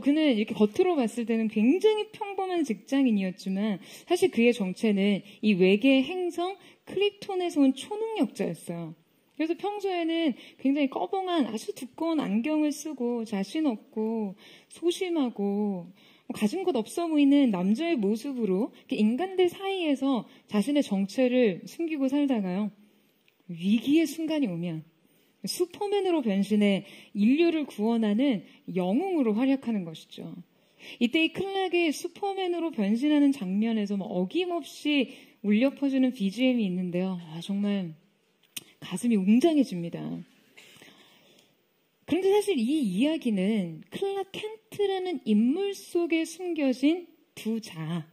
그는 이렇게 겉으로 봤을 때는 굉장히 평범한 직장인이었지만 사실 그의 정체는 이 외계 행성 크립톤에서 온 초능력자였어요. 그래서 평소에는 굉장히 꺼벙한 아주 두꺼운 안경을 쓰고 자신 없고 소심하고 가진 것 없어 보이는 남자의 모습으로 인간들 사이에서 자신의 정체를 숨기고 살다가요. 위기의 순간이 오면 슈퍼맨으로 변신해 인류를 구원하는 영웅으로 활약하는 것이죠. 이때 이 클락이 슈퍼맨으로 변신하는 장면에서 어김없이 울려 퍼지는 BGM이 있는데요. 정말 가슴이 웅장해집니다. 그런데 사실 이 이야기는 클락 켄트라는 인물 속에 숨겨진 두 자아,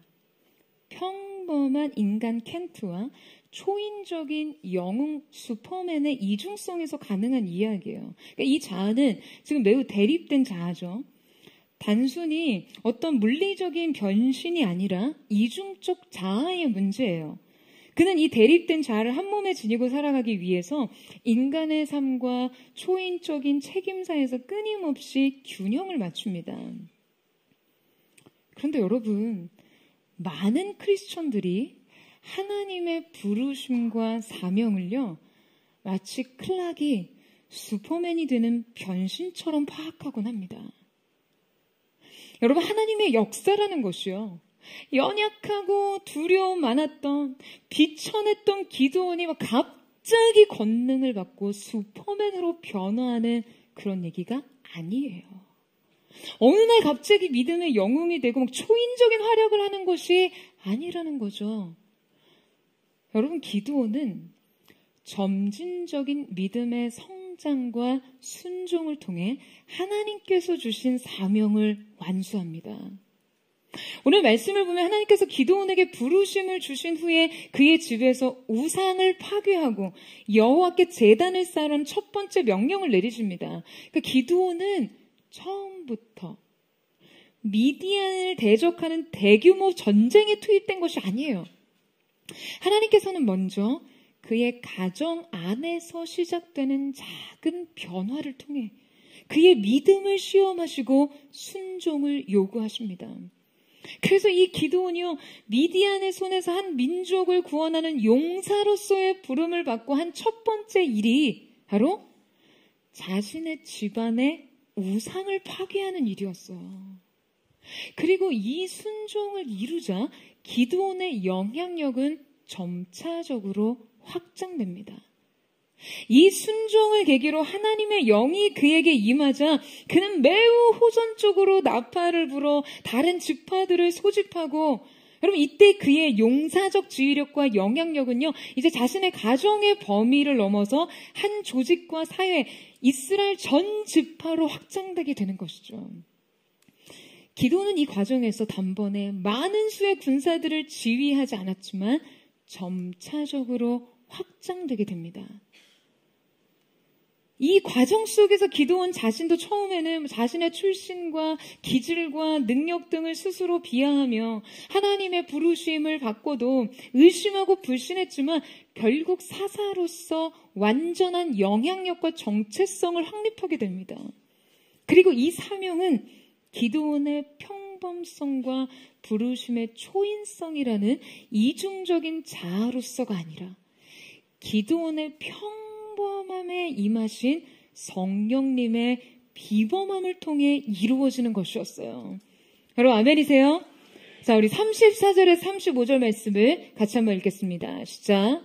평범한 인간 켄트와 초인적인 영웅 슈퍼맨의 이중성에서 가능한 이야기예요. 그러니까 이 자아는 지금 매우 대립된 자아죠. 단순히 어떤 물리적인 변신이 아니라 이중적 자아의 문제예요. 그는 이 대립된 자아를 한 몸에 지니고 살아가기 위해서 인간의 삶과 초인적인 책임사에서 끊임없이 균형을 맞춥니다. 그런데 여러분, 많은 크리스천들이 하나님의 부르심과 사명을요, 마치 클락이 슈퍼맨이 되는 변신처럼 파악하곤 합니다. 여러분, 하나님의 역사라는 것이요, 연약하고 두려움 많았던 비천했던 기드온이 갑자기 권능을 받고 슈퍼맨으로 변화하는 그런 얘기가 아니에요. 어느 날 갑자기 믿음의 영웅이 되고 초인적인 활약을 하는 것이 아니라는 거죠. 여러분, 기드온은 점진적인 믿음의 성장과 순종을 통해 하나님께서 주신 사명을 완수합니다. 오늘 말씀을 보면 하나님께서 기드온에게 부르심을 주신 후에 그의 집에서 우상을 파괴하고 여호와께 제단을 쌓으라는 첫 번째 명령을 내리십니다. 그러니까 기드온은 처음부터 미디안을 대적하는 대규모 전쟁에 투입된 것이 아니에요. 하나님께서는 먼저 그의 가정 안에서 시작되는 작은 변화를 통해 그의 믿음을 시험하시고 순종을 요구하십니다. 그래서 이 기드온이요, 미디안의 손에서 한 민족을 구원하는 용사로서의 부름을 받고 한 첫 번째 일이 바로 자신의 집안의 우상을 파괴하는 일이었어요. 그리고 이 순종을 이루자 기드온의 영향력은 점차적으로 확장됩니다. 이 순종을 계기로 하나님의 영이 그에게 임하자 그는 매우 호전적으로 나팔을 불어 다른 지파들을 소집하고, 여러분 이때 그의 용사적 지휘력과 영향력은요, 이제 자신의 가정의 범위를 넘어서 한 조직과 사회, 이스라엘 전 지파로 확장되게 되는 것이죠. 기도는 이 과정에서 단번에 많은 수의 군사들을 지휘하지 않았지만 점차적으로 확장되게 됩니다. 이 과정 속에서 기드온 자신도 처음에는 자신의 출신과 기질과 능력 등을 스스로 비하하며 하나님의 부르심을 받고도 의심하고 불신했지만 결국 사사로서 완전한 영향력과 정체성을 확립하게 됩니다. 그리고 이 사명은 기드온의 평범성과 부르심의 초인성이라는 이중적인 자아로서가 아니라 기드온의 평범함에 임하신 성령님의 비범함을 통해 이루어지는 것이었어요. 여러분 아멘이세요? 자, 우리 34절에 35절 말씀을 같이 한번 읽겠습니다. 시작.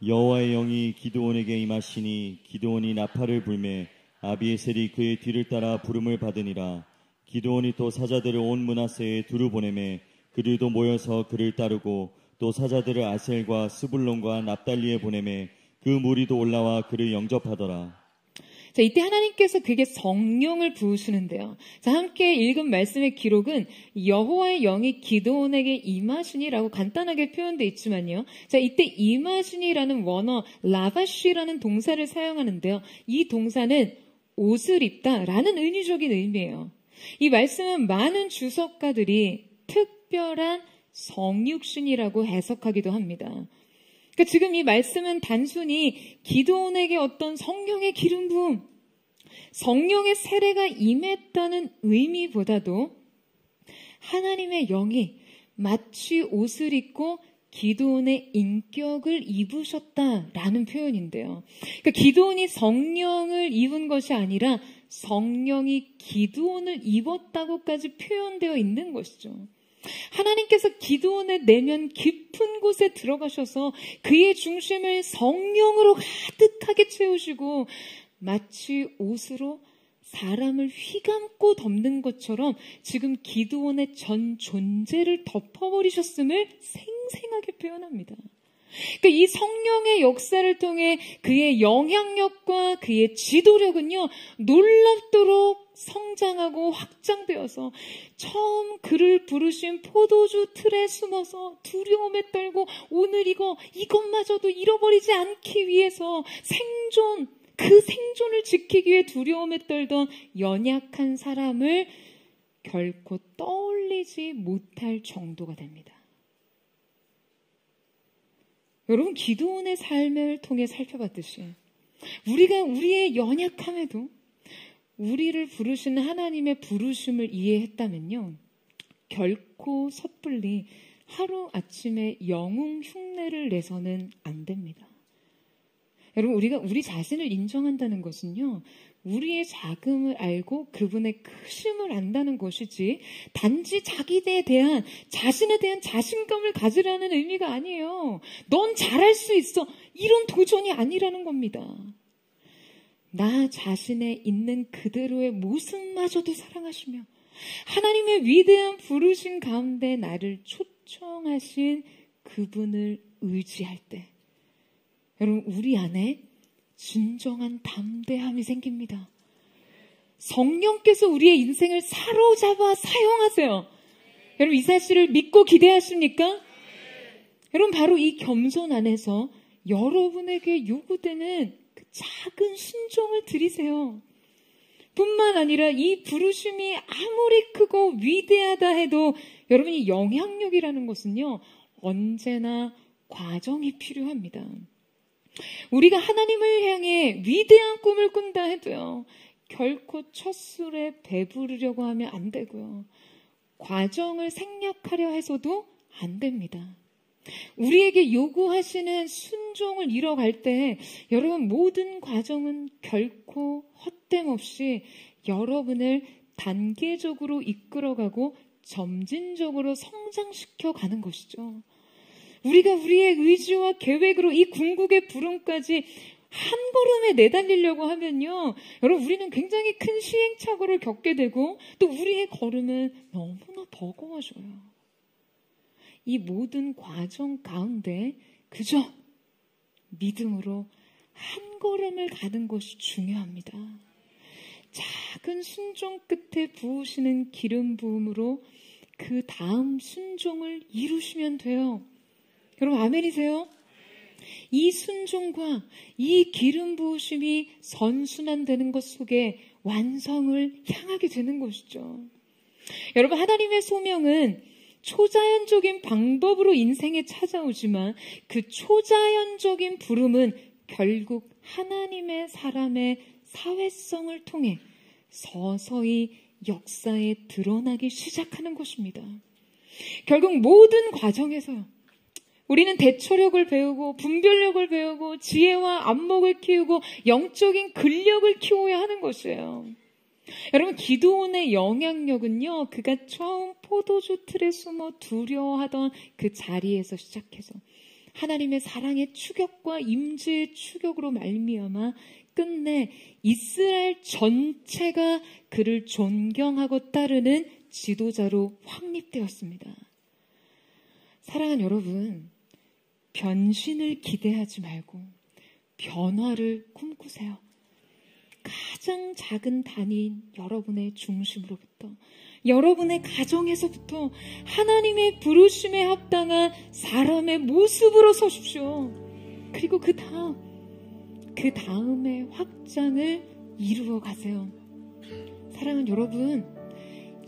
여호와의 영이 기드온에게 임하시니 기드온이 나팔을 불매 아비에셀이 그의 뒤를 따라 부름을 받으니라. 기드온이 또 사자들을 온 므낫세에 두루 보내매 그들도 모여서 그를 따르고 또 사자들을 아셀과 스불론과 납달리에 보내매 그 무리도 올라와 그를 영접하더라. 자, 이때 하나님께서 그에게 성령을 부으시는데요. 자, 함께 읽은 말씀의 기록은 여호와의 영이 기드온에게 임하시니라고 간단하게 표현되어 있지만요. 자, 이때 임하시니라는 원어 라바쉬라는 동사를 사용하는데요. 이 동사는 옷을 입다라는 은유적인 의미예요. 이 말씀은 많은 주석가들이 특별한 성육신이라고 해석하기도 합니다. 그러니까 지금 이 말씀은 단순히 기드온에게 어떤 성령의 기름 부음, 성령의 세례가 임했다는 의미보다도 하나님의 영이 마치 옷을 입고 기드온의 인격을 입으셨다라는 표현인데요. 그러니까 기드온이 성령을 입은 것이 아니라 성령이 기드온을 입었다고까지 표현되어 있는 것이죠. 하나님께서 기드온의 내면 깊은 곳에 들어가셔서 그의 중심을 성령으로 가득하게 채우시고 마치 옷으로 사람을 휘감고 덮는 것처럼 지금 기드온의 전 존재를 덮어버리셨음을 생생하게 표현합니다. 그러니까 이 성령의 역사를 통해 그의 영향력과 그의 지도력은요, 놀랍도록 성장하고 확장되어서 처음 그를 부르신 포도주 틀에 숨어서 두려움에 떨고 오늘 이것마저도 잃어버리지 않기 위해서 그 생존을 지키기 위해 두려움에 떨던 연약한 사람을 결코 떠올리지 못할 정도가 됩니다. 여러분, 기드온의 삶을 통해 살펴봤듯이 우리가 우리의 연약함에도 우리를 부르시는 하나님의 부르심을 이해했다면요, 결코 섣불리 하루아침에 영웅 흉내를 내서는 안 됩니다. 여러분, 우리가 우리 자신을 인정한다는 것은요, 우리의 작음을 알고 그분의 크심을 안다는 것이지 단지 자신에 대한 자신감을 가지라는 의미가 아니에요. 넌 잘할 수 있어, 이런 도전이 아니라는 겁니다. 나 자신에 있는 그대로의 모습마저도 사랑하시며 하나님의 위대한 부르심 가운데 나를 초청하신 그분을 의지할 때 여러분, 우리 안에 진정한 담대함이 생깁니다. 성령께서 우리의 인생을 사로잡아 사용하세요. 여러분, 이 사실을 믿고 기대하십니까? 여러분, 바로 이 겸손 안에서 여러분에게 요구되는 그 작은 순종을 드리세요. 뿐만 아니라 이 부르심이 아무리 크고 위대하다 해도 여러분이 영향력이라는 것은요, 언제나 과정이 필요합니다. 우리가 하나님을 향해 위대한 꿈을 꾼다 해도요, 결코 첫 술에 배부르려고 하면 안 되고요. 과정을 생략하려 해서도 안 됩니다. 우리에게 요구하시는 순종을 이뤄갈 때 여러분 모든 과정은 결코 헛됨 없이 여러분을 단계적으로 이끌어가고 점진적으로 성장시켜 가는 것이죠. 우리가 우리의 의지와 계획으로 이 궁극의 부름까지 한 걸음에 내달리려고 하면요, 여러분 우리는 굉장히 큰 시행착오를 겪게 되고 또 우리의 걸음은 너무나 버거워져요. 이 모든 과정 가운데 그저 믿음으로 한 걸음을 가는 것이 중요합니다. 작은 순종 끝에 부으시는 기름 부음으로 그 다음 순종을 이루시면 돼요. 여러분 아멘이세요? 이 순종과 이 기름 부으심이 선순환되는 것 속에 완성을 향하게 되는 것이죠. 여러분 하나님의 소명은 초자연적인 방법으로 인생에 찾아오지만 그 초자연적인 부름은 결국 하나님의 사람의 사회성을 통해 서서히 역사에 드러나기 시작하는 것입니다. 결국 모든 과정에서요, 우리는 대처력을 배우고 분별력을 배우고 지혜와 안목을 키우고 영적인 근력을 키워야 하는 것이에요. 여러분 기드온의 영향력은요, 그가 처음 포도주 틀에 숨어 두려워하던 그 자리에서 시작해서 하나님의 사랑의 추격과 임재의 추격으로 말미암아 끝내 이스라엘 전체가 그를 존경하고 따르는 지도자로 확립되었습니다. 사랑하는 여러분, 변신을 기대하지 말고 변화를 꿈꾸세요. 가장 작은 단위인 여러분의 중심으로부터, 여러분의 가정에서부터 하나님의 부르심에 합당한 사람의 모습으로 서십시오. 그리고 그 다음의 확장을 이루어 가세요. 사랑하는 여러분,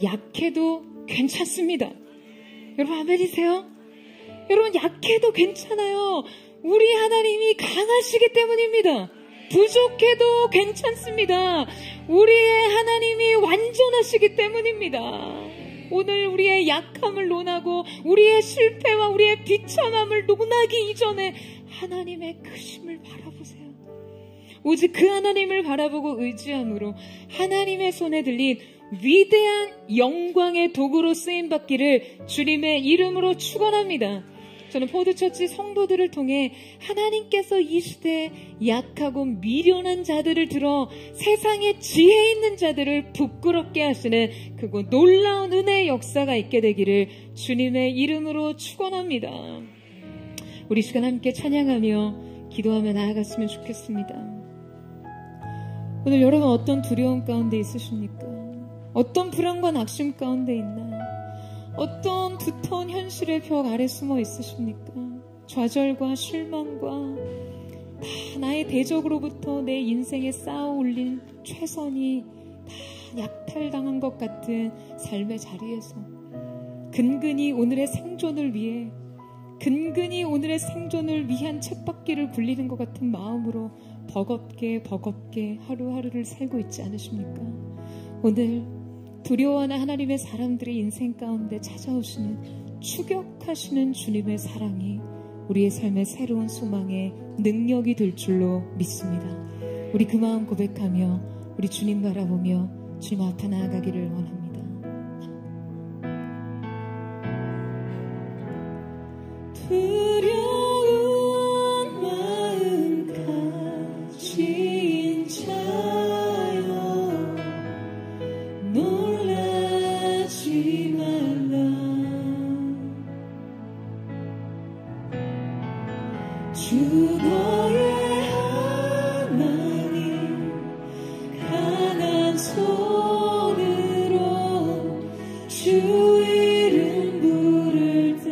약해도 괜찮습니다. 여러분 아멘이세요? 여러분 약해도 괜찮아요. 우리 하나님이 강하시기 때문입니다. 부족해도 괜찮습니다. 우리의 하나님이 완전하시기 때문입니다. 오늘 우리의 약함을 논하고 우리의 실패와 우리의 비참함을 논하기 이전에 하나님의 크심을 바라보세요. 오직 그 하나님을 바라보고 의지함으로 하나님의 손에 들린 위대한 영광의 도구로 쓰임받기를 주님의 이름으로 축원합니다. 저는 포드처치 성도들을 통해 하나님께서 이 시대에 약하고 미련한 자들을 들어 세상에 지혜 있는 자들을 부끄럽게 하시는 그곳 놀라운 은혜의 역사가 있게 되기를 주님의 이름으로 축원합니다. 우리 시간 함께 찬양하며 기도하며 나아갔으면 좋겠습니다. 오늘 여러분 어떤 두려움 가운데 있으십니까? 어떤 불안과 낙심 가운데 있나요? 어떤 두터운 현실의 벽 아래 숨어 있으십니까? 좌절과 실망과 다 나의 대적으로부터 내 인생에 쌓아 올린 최선이 다 약탈당한 것 같은 삶의 자리에서 근근히 오늘의 생존을 위해, 근근히 오늘의 생존을 위한 쳇바퀴를 굴리는 것 같은 마음으로 버겁게 하루하루를 살고 있지 않으십니까? 오늘 두려워하는 하나님의 사람들의 인생 가운데 찾아오시는 추격하시는 주님의 사랑이 우리의 삶의 새로운 소망의 능력이 될 줄로 믿습니다. 우리 그 마음 고백하며 우리 주님 바라보며 주님 앞에 나아가기를 원합니다. 두려운 마음 가진 자여 놀라지 말라. 주 너의 하나님 강한 손으로 주 이름 부를 때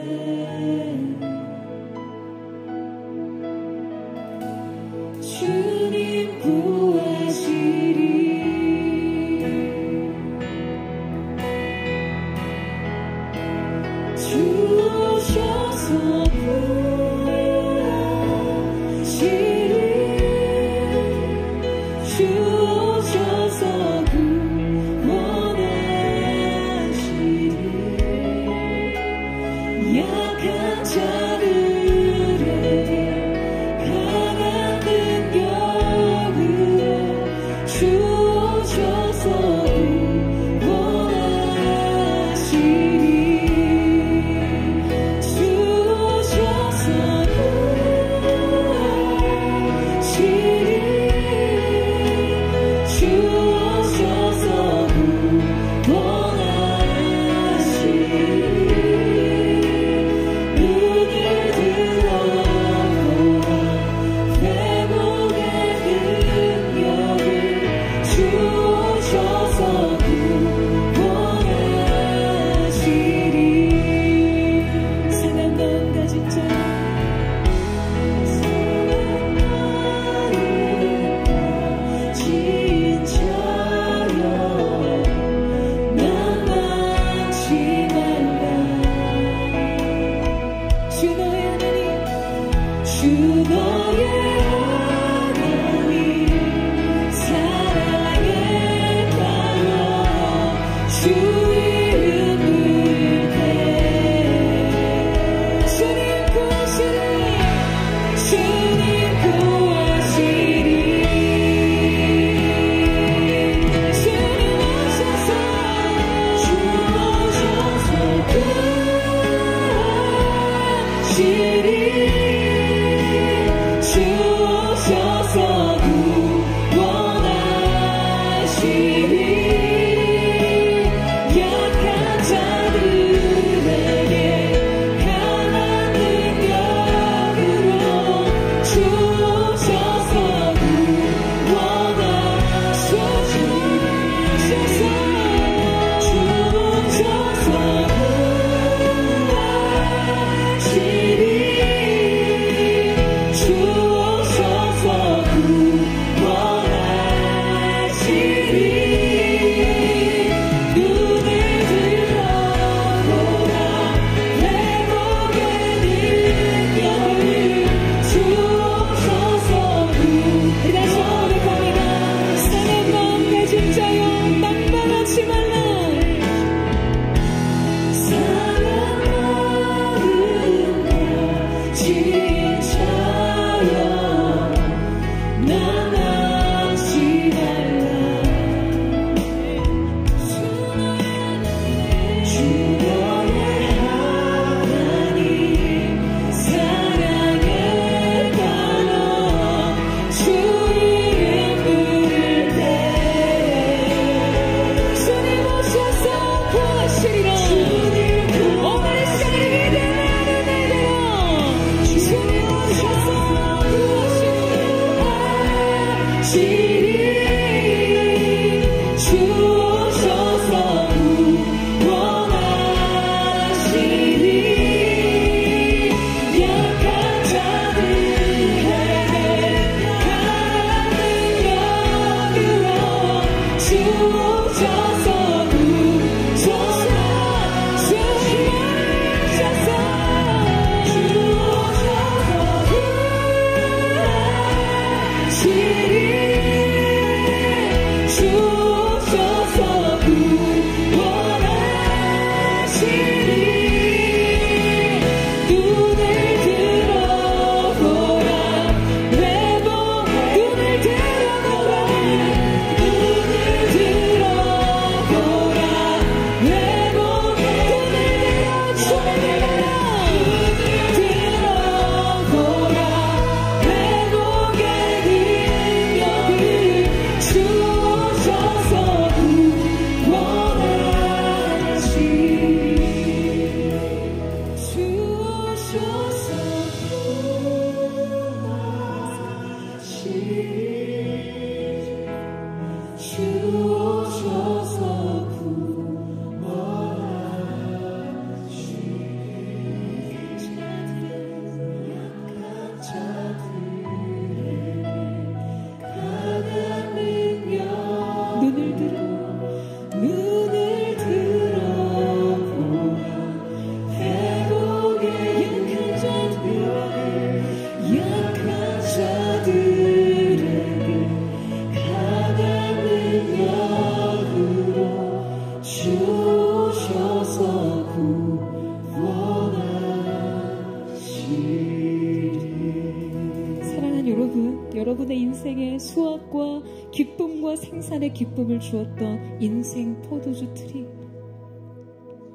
여러분의 인생에 수확과 기쁨과 생산의 기쁨을 주었던 인생 포도주 트리,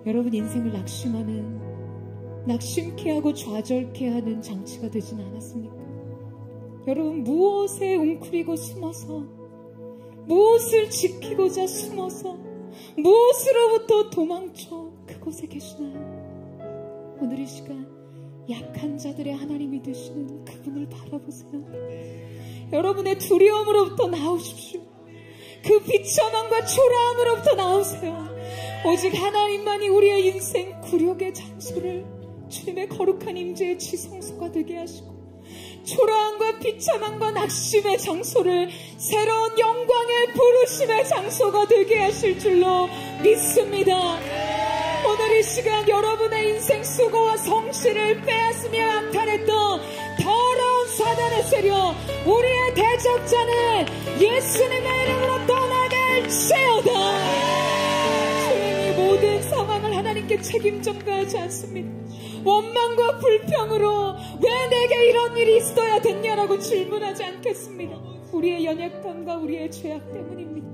여러분 인생을 낙심케 하고 좌절케 하는 장치가 되진 않았습니까? 여러분 무엇에 웅크리고 숨어서, 무엇을 지키고자 숨어서, 무엇으로부터 도망쳐 그곳에 계시나요? 오늘 이 시간 약한 자들의 하나님이 되시는 그분을 바라보세요. 여러분의 두려움으로부터 나오십시오. 그 비참함과 초라함으로부터 나오세요. 오직 하나님만이 우리의 인생 굴욕의 장소를 주님의 거룩한 임재의 지성소가 되게 하시고, 초라함과 비참함과 낙심의 장소를 새로운 영광의 부르심의 장소가 되게 하실 줄로 믿습니다. 오늘 이 시간 여러분의 인생 수고와 성실을 빼앗으며 약탈했던 더러운 사단의 세력, 우리의 대적자는 예수님의 이름으로 떠나게 할지어다. 주님, 이 모든 상황을 하나님께 책임 전가하지 않습니다. 원망과 불평으로 왜 내게 이런 일이 있어야 됐냐라고 질문하지 않겠습니다. 우리의 연약함과 우리의 죄악 때문입니다.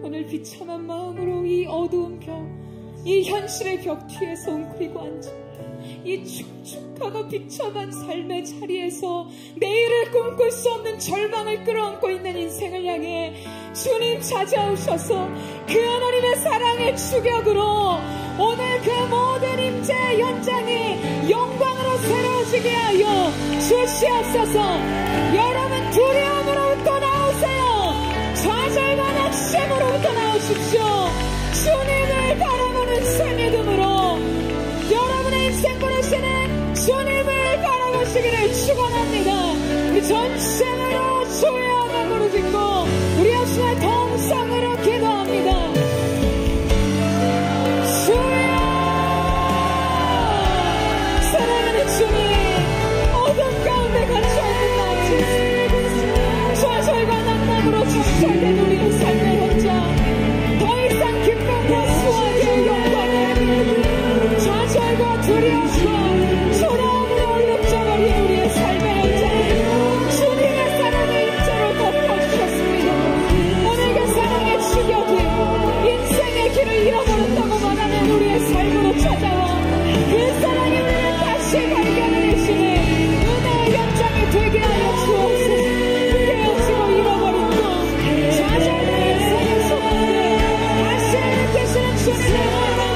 오늘 비참한 마음으로 이 어두운 벽, 이 현실의 벽 뒤에서 웅크리고 앉아 이 축축하고 비참한 삶의 자리에서 내일을 꿈꿀 수 없는 절망을 끌어안고 있는 인생을 향해 주님 찾아오셔서 그 하나님의 사랑의 추격으로 오늘 그 모든 임재의 연장이 영광으로 새로워지게 하여 주시옵소서. 여러분, 두려움으로부터 나오세요. 좌절과 낙심으로부터 나오십시오. 주님을 바라보는 새 믿음으로 여러분의 인생 부르시는 주님을 바라보시기를 축원합니다. 우리 전심으로 주의 이름을 부르짖고 우리 역시나 동성으로 기도합니다. 주여, 사랑하는 주님, 어둠 가운데 갇혀있는 나 좌절과 낙담으로 적절된 우리의 삶의 현장, 더 이상 기쁨과 수확의 영광을 좌절과 두려움과 초라함으로 얼룩져버린 우리의 삶의 현장에 주님의 사랑의 임재로 덮어주셨습니다. 오늘 그 사랑의 추격이 인생의 길을 잃어버렸다고 말하는 우리의 삶으로 찾아와 그 사랑이 우리를 다시 발견해주시는 은혜의 현장이 되게 하여 주옵소서. 깨어지고 잃어버린 것, 좌절된 인생의 소망을 다시 일으키시는 주님의 은혜가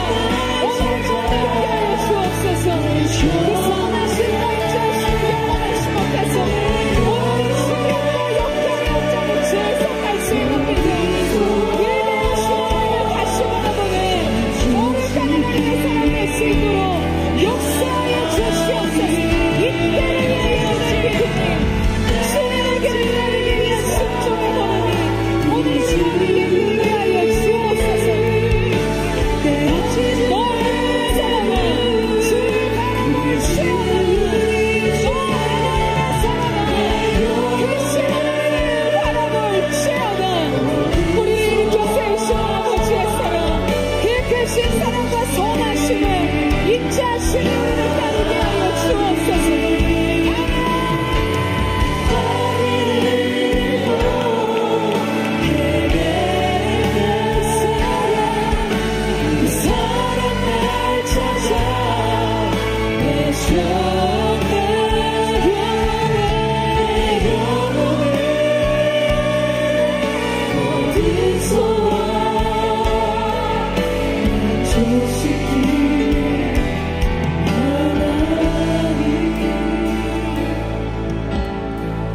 오늘 만나게 하여 주옵소서. 그 선하신 인자하신 영원하신 앞에서 오늘 신령과 역경의 현장을 재석할 수 있는 믿음, 위대하신 하나님을 다시 바라보는 거룩한 하나님의 사랑의 승부로 역사하여 주시옵소서. 이때를 위하여 내비우니 주님의 길을 나르기 위한 순종의 걸음이 오늘 우리에게 이르게 하여 주옵소서. 너의 사랑아, 주를 바라볼 시험은 너의 사랑아, 그 시험을 바라볼 시험은 우리를 일으켜 세우신 아버지의 사랑, 그 크신 사랑과 선하심을 인자하시는 우리를 따르게 하여 주옵소서.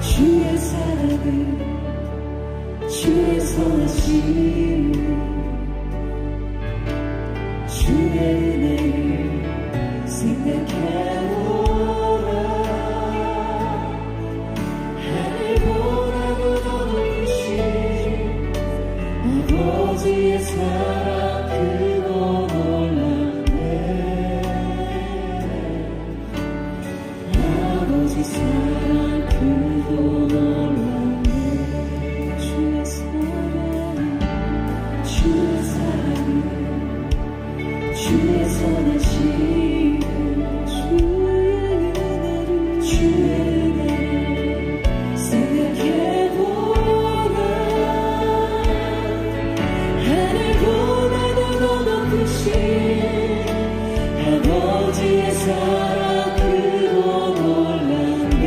주의 사랑을, 주의 선하심, 주의 은혜를 생각해오라. 하늘보다도 더 높으신 아버지의 사랑 크고 놀랍네. 아버지 사랑 크고 놀랍네. 주의 사랑, 주의 사랑, 주의 선하심, 주의 은혜를 생각해보라. 하늘보다도 더 높으신 아버지의 사랑 크고 놀랍네.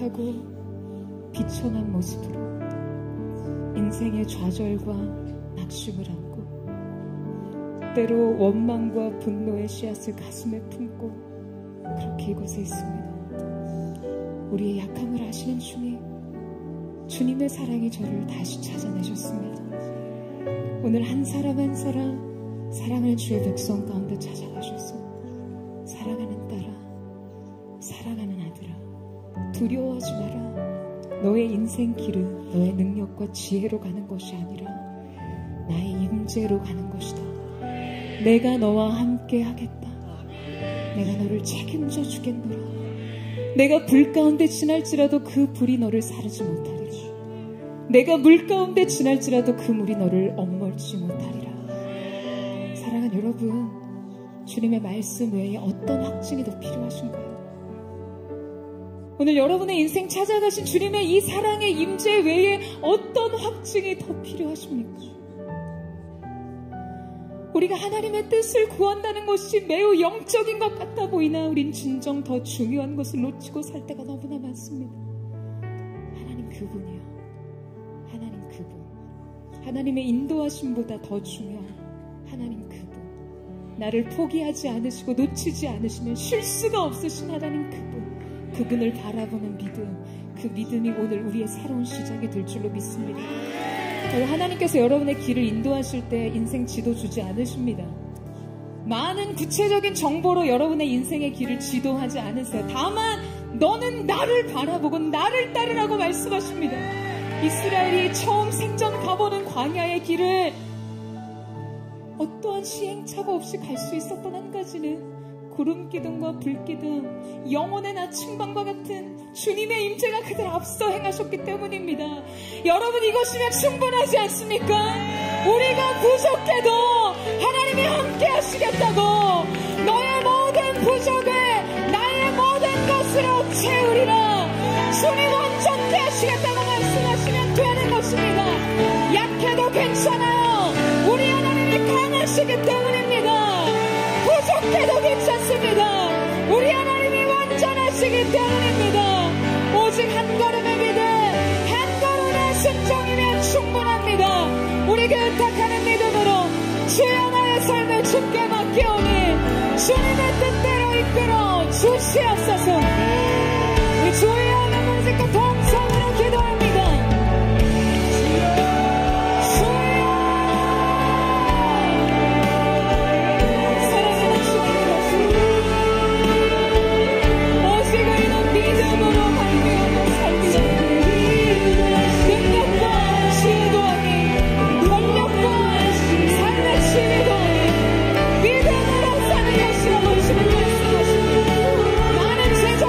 약하고 비천한 모습으로 인생의 좌절과 낙심을 안고 때로 원망과 분노의 씨앗을 가슴에 품고 그렇게 이곳에 있습니다. 우리의 약함을 아시는 주님, 주님의 사랑이 저를 다시 찾아내셨습니다. 오늘 한 사람 한 사람 사랑하는 주의 백성 가운데 찾아가셔서 사랑하는 딸아, 사랑하는 아들아, 두려워하지 마라. 너의 인생 길은 너의 능력과 지혜로 가는 것이 아니라 나의 임재로 가는 것이다. 내가 너와 함께 하겠다. 내가 너를 책임져 주겠노라. 내가 불 가운데 지날지라도 그 불이 너를 사르지 못하리라. 내가 물 가운데 지날지라도 그 물이 너를 엄멀지 못하리라. 사랑하는 여러분, 주님의 말씀 외에 어떤 확증이 더 필요하신가요? 오늘 여러분의 인생 찾아가신 주님의 이 사랑의 임재 외에 어떤 확증이 더 필요하십니까? 우리가 하나님의 뜻을 구한다는 것이 매우 영적인 것 같아 보이나 우린 진정 더 중요한 것을 놓치고 살 때가 너무나 많습니다. 하나님 그분이요. 하나님 그분. 하나님의 인도하심보다 더 중요한 하나님 그분. 나를 포기하지 않으시고 놓치지 않으시는 쉴 수가 없으신 하나님 그분. 그분을 바라보는 믿음, 그 믿음이 오늘 우리의 새로운 시작이 될 줄로 믿습니다. 하나님께서 여러분의 길을 인도하실 때 인생 지도 주지 않으십니다. 많은 구체적인 정보로 여러분의 인생의 길을 지도하지 않으세요. 다만 너는 나를 바라보고 나를 따르라고 말씀하십니다. 이스라엘이 처음 생전 가보는 광야의 길을 어떠한 시행착오 없이 갈 수 있었던 한 가지는 구름기둥과 불기둥, 영혼의 나침반과 같은 주님의 임재가 그들 앞서 행하셨기 때문입니다. 여러분, 이것이면 충분하지 않습니까? 우리가 부족해도 하나님이 함께 하시겠다고, 너의 모든 부족을 나의 모든 것으로 채우리라. 주님 온전케 하시겠다고 말씀하시면 되는 것입니다. 약해도 괜찮아요. 우리 하나님이 강하시기 때문입니다. 부족해도 괜찮습니다. 우리 하나님이 완전하시기 때문입니다. 오직 한 걸음의 믿음, 한 걸음의 순종이면 충분합니다. 우리 의탁하는 믿음으로 주여 나의 삶을 주께 맡기오니 주님의 뜻대로 이끌어 주시옵소서. 주의 하나님을 짓고 동성으로 기도합니다. 믿음으로 사는 것이라고 주님 말씀하십니다. 나는 제자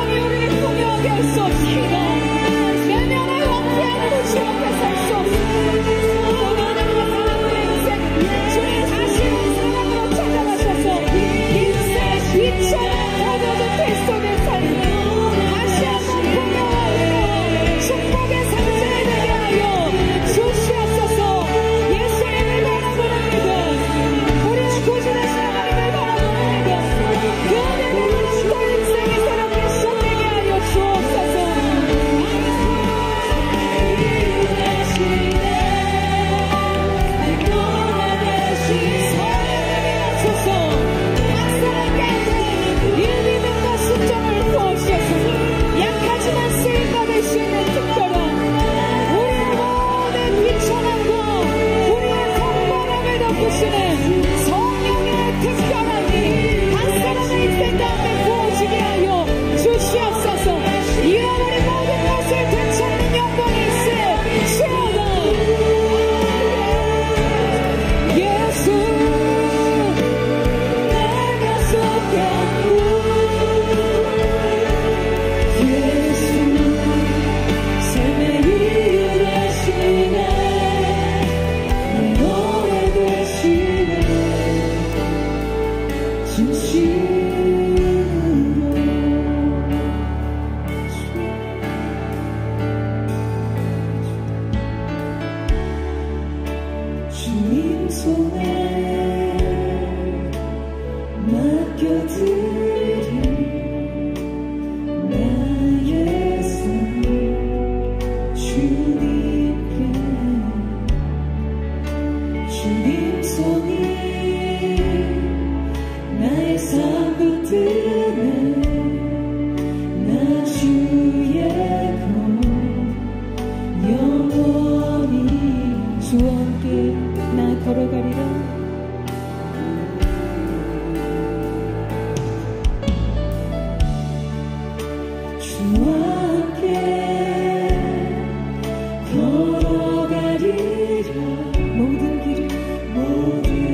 주와 함께 걸어가리라. 모든 길을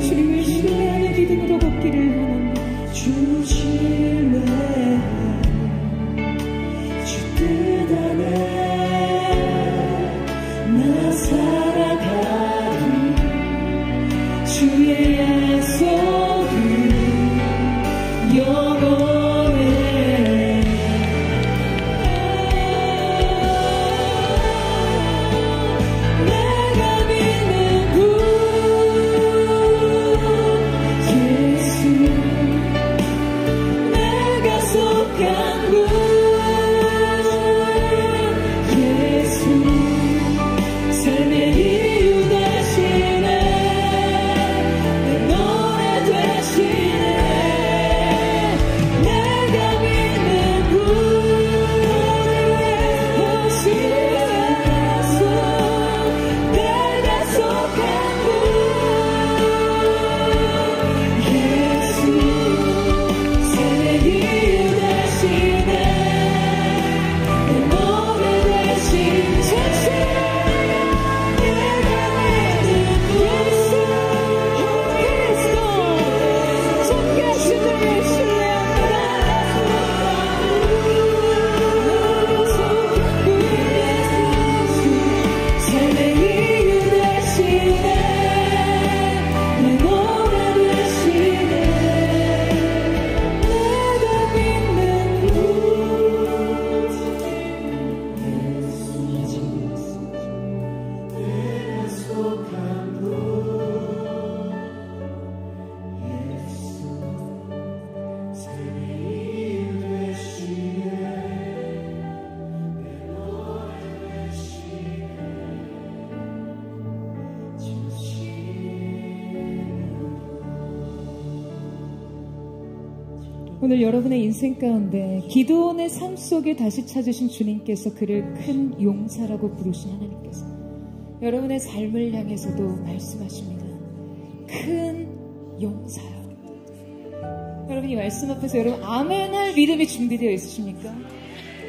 주님을 신뢰하며 믿음으로 걷기를 원합니다. 주 신뢰하며 주 뜻 안에 나 살아가리. 주의 약속은 영원해. 내가 믿는 분 예수, 내가 속한 분 예수, 삶의 이유 되시네. 내 노래 되시네. 내가 믿는 분 예수, 내가 속한 분 예수, 삶의 이유 되시네. 내 노래 되신 전세. 오늘 여러분의 인생 가운데 기도원의 삶 속에 다시 찾으신 주님께서 그를 큰 용사라고 부르신 하나님께서 여러분의 삶을 향해서도 말씀하십니다. 큰 용사요. 여러분 이 말씀 앞에서 여러분 아멘할 믿음이 준비되어 있으십니까?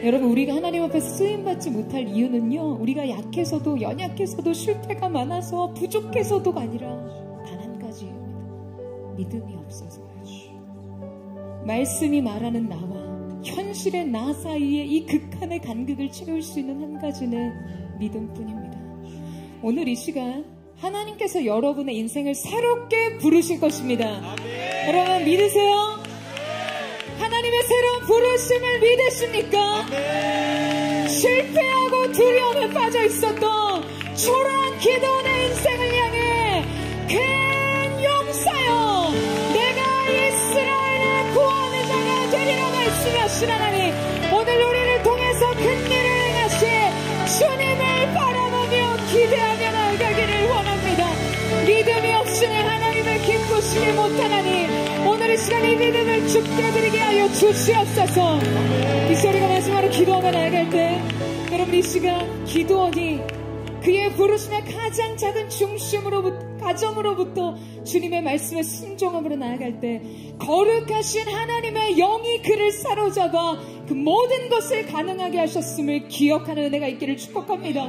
여러분 우리가 하나님 앞에서 쓰임받지 못할 이유는요, 우리가 약해서도 연약해서도 실패가 많아서 부족해서도가 아니라 단 한 가지입니다. 믿음이 없어서요. 말씀이 말하는 나와 현실의 나 사이에 이 극한의 간극을 채울 수 있는 한 가지는 믿음뿐입니다. 오늘 이 시간 하나님께서 여러분의 인생을 새롭게 부르실 것입니다. 여러분 믿으세요? 하나님의 새로운 부르심을 믿으십니까? 실패하고 두려움에 빠져 있었던 초라한 기도원의 인생을 향해 큰 용사여, 내가 이스라엘의 구원의 자가 되리라 말씀하신 하나님, 오늘 우리를 통해서 큰 일을 행하시 주님을 바라보며 기대하며 나아가기를 원합니다. 믿음이 없으니 하나님을 기쁘시게 못하나니 오늘 이 시간 이 믿음을 죽게 드리게 하여 주시옵소서. 이 소리가 마지막으로 기도하며 나아갈 때 여러분 이 시간 기도원이 그의 부르심의 가장 작은 중심으로부터, 가정으로부터 주님의 말씀에 순종함으로 나아갈 때 거룩하신 하나님의 영이 그를 사로잡아 그 모든 것을 가능하게 하셨음을 기억하는 은혜가 있기를 축복합니다.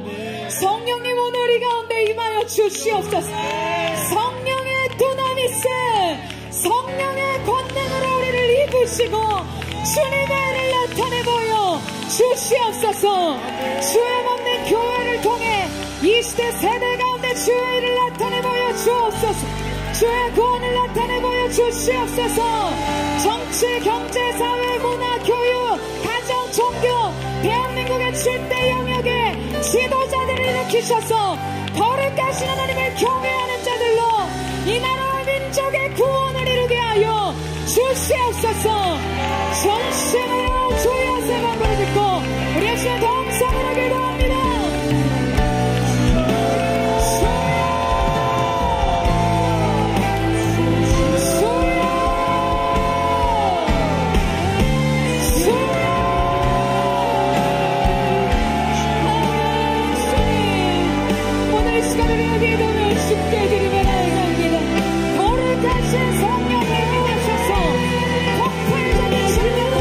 성령님 오늘 우리 가운데 임하여 주시옵소서. 성령의 두나미스, 성령의 권능으로 우리를 입으시고 주님의 은혜를 나타내 보여 주시옵소서. 주의 몸된 교회를 통해 이 시대 세대 가운데 주의 일을 나타내 보여 주옵소서. 주의 구원을 나타내 보여 주시옵소서. 정치, 경제, 사회, 문화, 교육, 가정, 종교, 대한민국의 7대 영역에 지도자들을 일으키셔서 거룩하신 하나님을 경외하는 자들로 이 나라와 민족의 구원을 이루게 하여 주시옵소서. 전심으로 주의 세방을 듣고 우리 역시 동성으로 기도합니다. 쉽게 드리며 나아갑니다. 거룩하신 성령이 임하셔서 폭발적인 진리로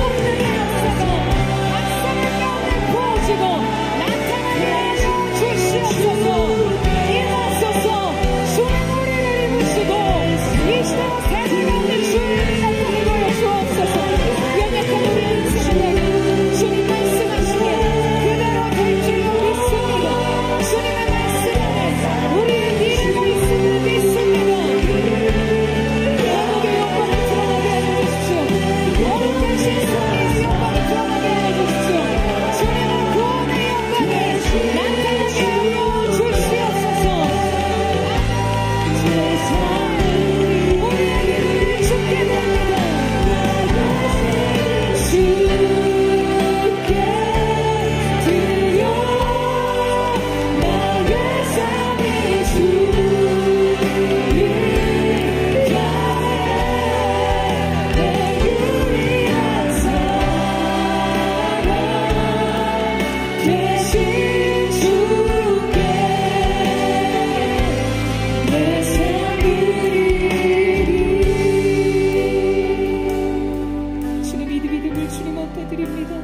드립니다.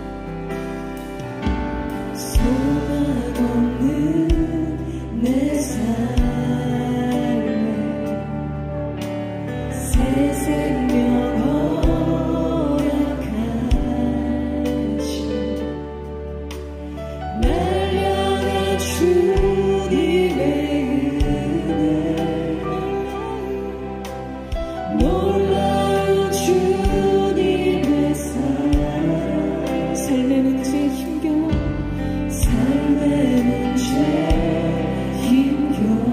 소망 없는 내 삶에 새 생명 허락하신 날 향한 주님의 은혜 놀라운 주님의 사랑 삶의 문제에 힘겨워 삶의 문제에 힘겨워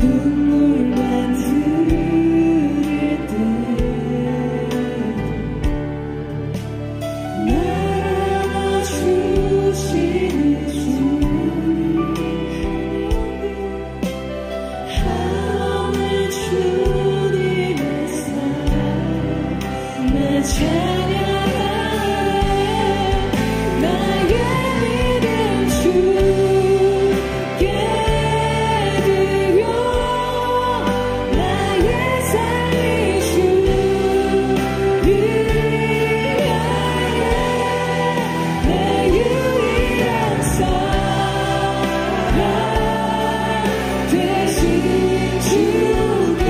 눈물만 흘릴 때 날 안아주시는 주님 하늘 주님의 사랑 나 찬양하네 나의 믿음 주께 드려 나의 삶이 주를 위하여 내 유일한 사랑 되신 주께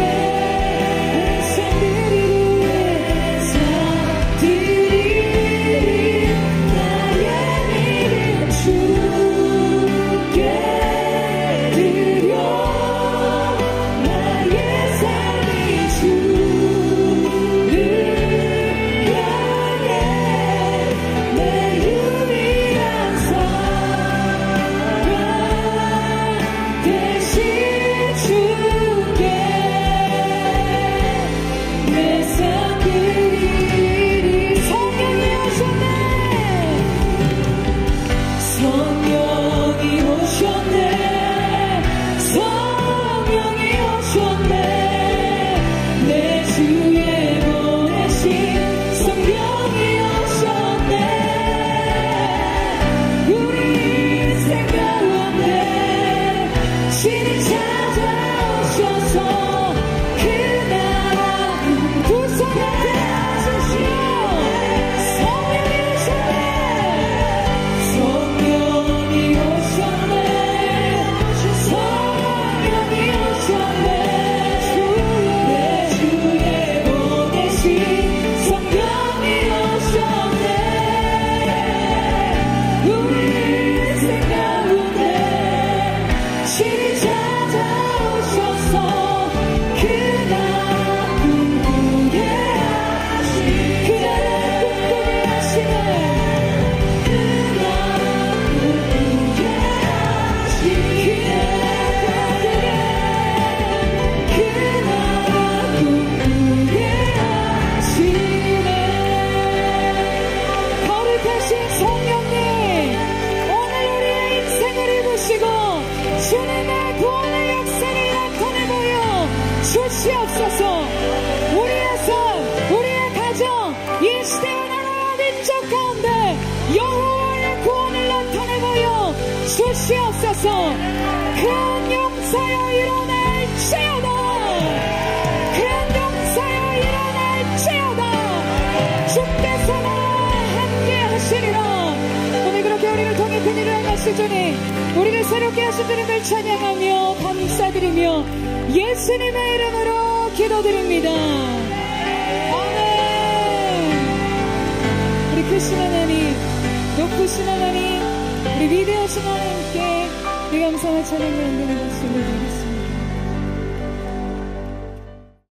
산들이 나의 믿음 주께 드려 나의 삶이 주를 위하여 내 유일한 사랑 되신 주께 내 삶 드리리 성령이 오셨네 성령이 오셨네 성령이 오셨네 내 주에 보내신 성령이 오셨네 우리 인생 가운데 신이 찾아오셔서 그 나라 구속하게 하시오 성령이 오셨네 성령이 오셨네 성령이 오셨네 내 주에 보내신 성령이 오셨네 우리 인생 가운데 신이 찾아오셔서 그 나라 꿈꾸게 하시네 그 나라 꿈꾸게 하시네 그 나라 꿈꾸게 하시네 그 나라 꿈꾸게 하시네 거룩하신 성령님 오늘 우리의 인생을 입으시고 주님의 구원의 역사를 나타내 보여 주시옵소서 우리의 삶 우리의 가정 이 시대와 나라와 민족 가운데 여호와의 구원을 나타내 보여 주시옵소서 큰 용사여 일어날지어다 큰 용사여 일어날지어다 주께서 나와 함께 하시리라 오늘 그렇게 우리를 통해 큰 일을 행하실 주님 우리를 새롭게 하신 주님을 찬양하며 감사드리며 예수님의 이름으로 기도드립니다 아멘 우리 크신 하나님 높으신 하나님 우리 위대하신 하나님께 우리 감사와 찬양을 온전히 박수를 드리겠습니다